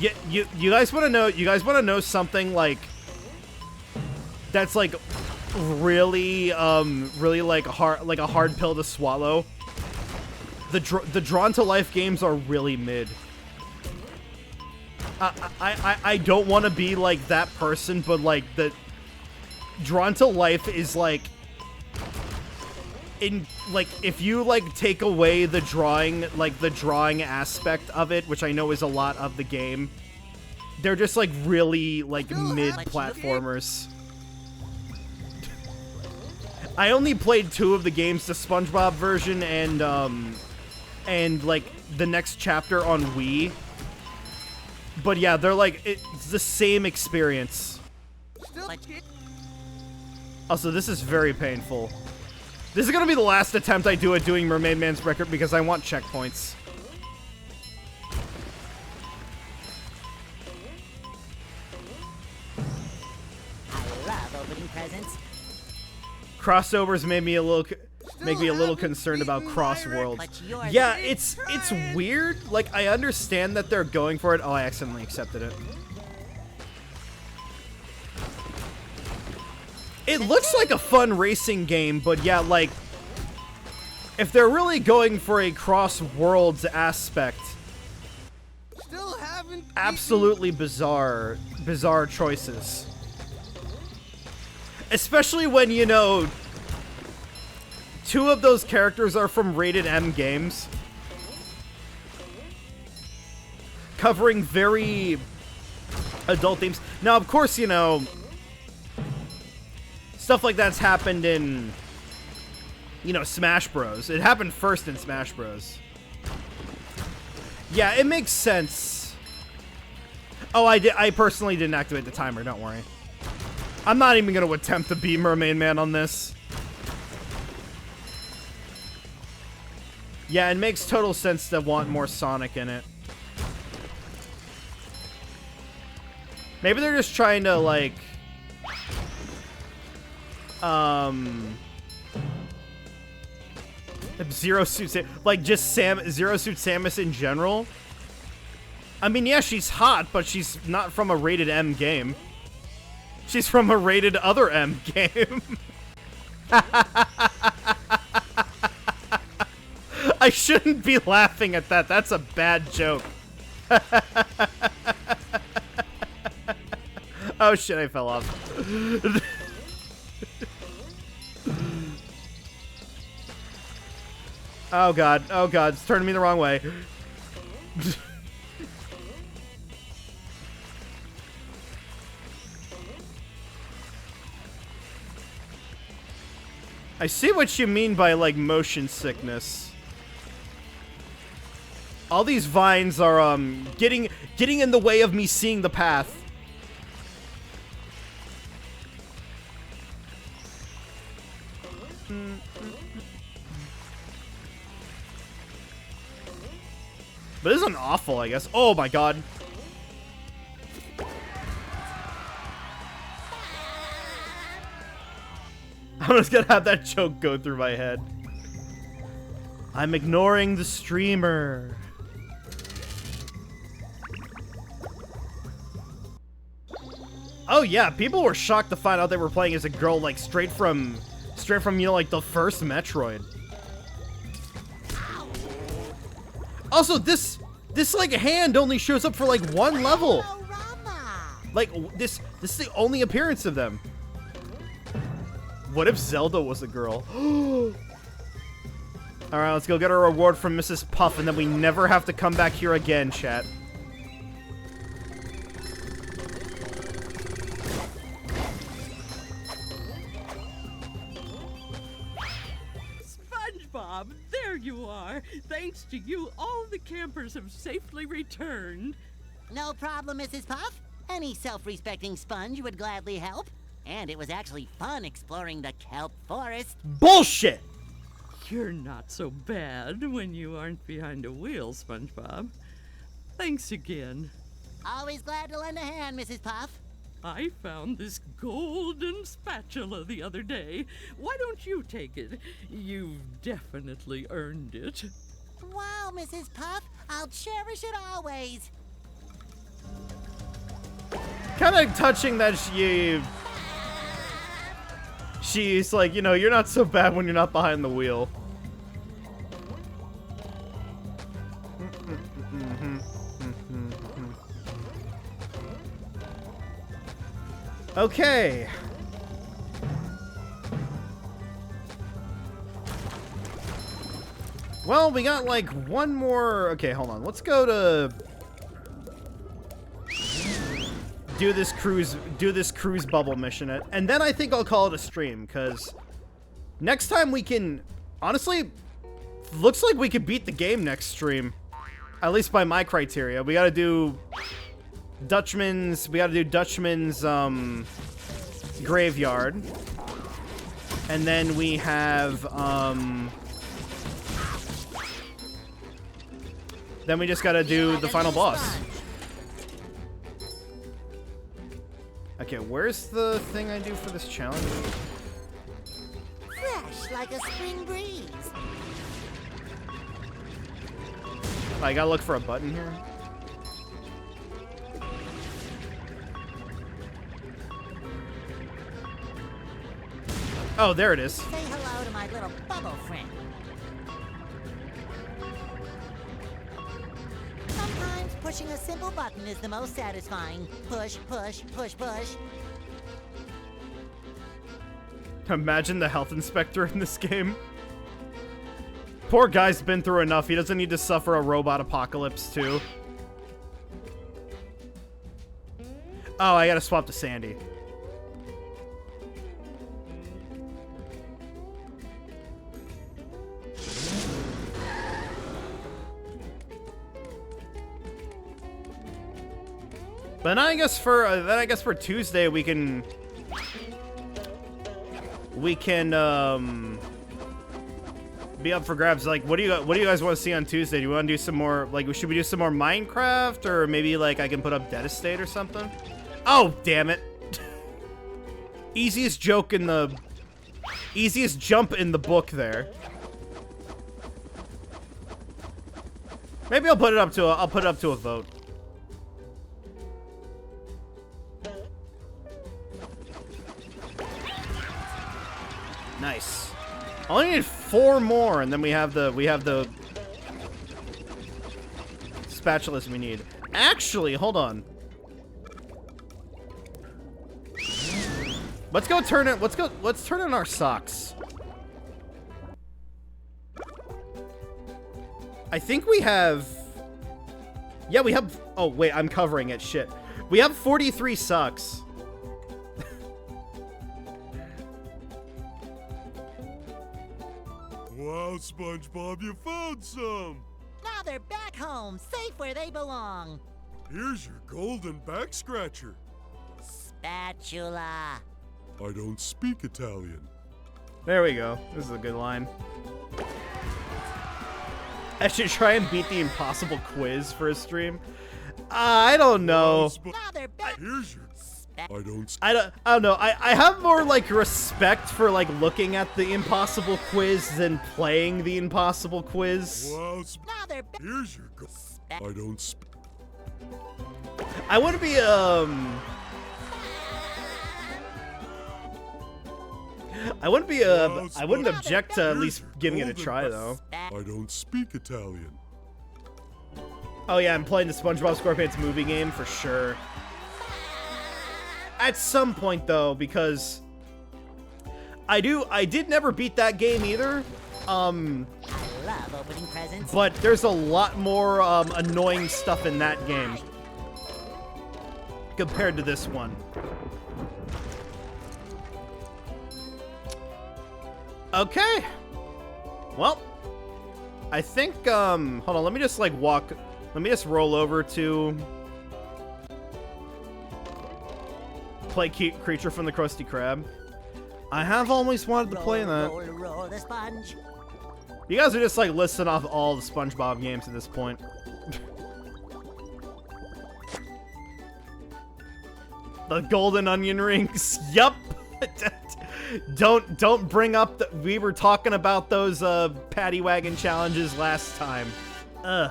Yeah, you guys want to know? You guys want to know something like that's like really like a hard pill to swallow? The Drawn to Life games are really mid. I don't want to be like that person, but like the Drawn to Life is like if you like take away the drawing aspect of it, which I know is a lot of the game, they're just like really like mid platformers. I only played 2 of the games, the SpongeBob version and like the next chapter on Wii. But yeah, they're like, it's the same experience. Also, this is very painful. This is gonna be the last attempt I do at doing Mermaid Man's record because I want checkpoints. I love opening presents. Crossovers made me a little concerned about cross worlds. Yeah, it's weird. Like, I understand that they're going for it. Oh, I accidentally accepted it. It looks like a fun racing game, but yeah, like, if they're really going for a cross worlds aspect, absolutely bizarre choices. Especially when, you know, 2 of those characters are from Rated M games. Covering very adult themes. Now, of course, you know, stuff like that's happened in, you know, Smash Bros. It happened first in Smash Bros. Yeah, it makes sense. Oh, I personally didn't activate the timer, don't worry. I'm not even going to attempt to beat Mermaid Man on this. Yeah, it makes total sense to want more Sonic in it. Maybe they're just trying to, like... Zero Suit... Like, just Zero Suit Samus in general? I mean, yeah, she's hot, but she's not from a Rated M game. She's from a Rated Other M game. I shouldn't be laughing at that. That's a bad joke. Oh shit, I fell off. Oh god, it's turning me the wrong way. I see what you mean by, like, motion sickness. All these vines are, getting in the way of me seeing the path. But this isn't awful, I guess. Oh my god. I'm just gonna have that joke go through my head. I'm ignoring the streamer. Oh yeah, people were shocked to find out they were playing as a girl, like straight from you know, like the first Metroid. Also, this like hand only shows up for like one level. Like this is the only appearance of them. What if Zelda was a girl? Alright, let's go get our reward from Mrs. Puff, and then we never have to come back here again, chat. SpongeBob, there you are. Thanks to you, all the campers have safely returned. No problem, Mrs. Puff. Any self-respecting sponge would gladly help. And it was actually fun exploring the kelp forest. Bullshit! You're not so bad when you aren't behind a wheel, SpongeBob. Thanks again. Always glad to lend a hand, Mrs. Puff. I found this golden spatula the other day. Why don't you take it? You've definitely earned it. Wow, Mrs. Puff. I'll cherish it always. Kind of touching that she's like, you know, you're not so bad when you're not behind the wheel. Okay. Well, we got like one more. Okay, hold on. Let's go to do this cruise bubble mission, and then I think I'll call it a stream, because next time we can, honestly, looks like we could beat the game next stream, at least by my criteria. We gotta do Dutchman's graveyard, and then we have then we just gotta do the final boss. Okay, where's the thing I do for this challenge? Fresh like a spring breeze. I gotta look for a button here. Oh, there it is. Say hello to my little bubble friend. Sometimes pushing a simple button is the most satisfying. Push, push, push, push. Imagine the health inspector in this game. Poor guy's been through enough. He doesn't need to suffer a robot apocalypse, too. Oh, I gotta swap to Sandy. But then I guess for Tuesday we can be up for grabs. Like, what do you guys want to see on Tuesday? Do you want to do some more, like, should we do some more Minecraft, or maybe like I can put up Dead Estate or something? Oh, damn it. Easiest jump in the book there. Maybe I'll put it up to a vote. Nice. I only need 4 more, and then we have the spatulas we need. Actually, hold on. Let's turn in our socks. I think we have. Yeah, we have. Oh wait, I'm covering it. Shit. We have 43 socks. Wow, SpongeBob, you found some! Now they're back home, safe where they belong. Here's your golden back scratcher. Spatula. I don't speak Italian. There we go. This is a good line. I should try and beat the impossible quiz for a stream. I don't know. Now they're back. Here's your I don't know. I have more like respect for like looking at the impossible quiz than playing the impossible quiz. Well, here's your go. I don't. I wouldn't be I wouldn't object to at least giving it a try though. I don't speak Italian. Oh yeah, I'm playing the SpongeBob SquarePants movie game for sure. At some point though, because I did never beat that game either. I love opening presents. But there's a lot more annoying stuff in that game compared to this one. Okay. Well, I think, hold on, let me just, like, let me just roll over to play Creature from the Krusty Krab. I have always wanted to play that. Roll the sponge. You guys are just, like, listing off all the SpongeBob games at this point. The golden onion rings. Yup. Don't bring up the, we were talking about those paddy wagon challenges last time. Ugh.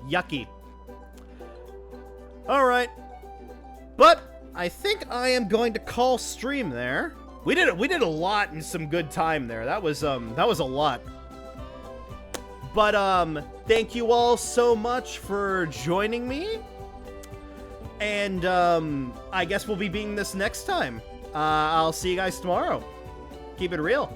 Yucky. All right. But I think I am going to call stream there. We did a lot in some good time there. That was a lot. But thank you all so much for joining me. And I guess we'll be beating this next time. I'll see you guys tomorrow. Keep it real.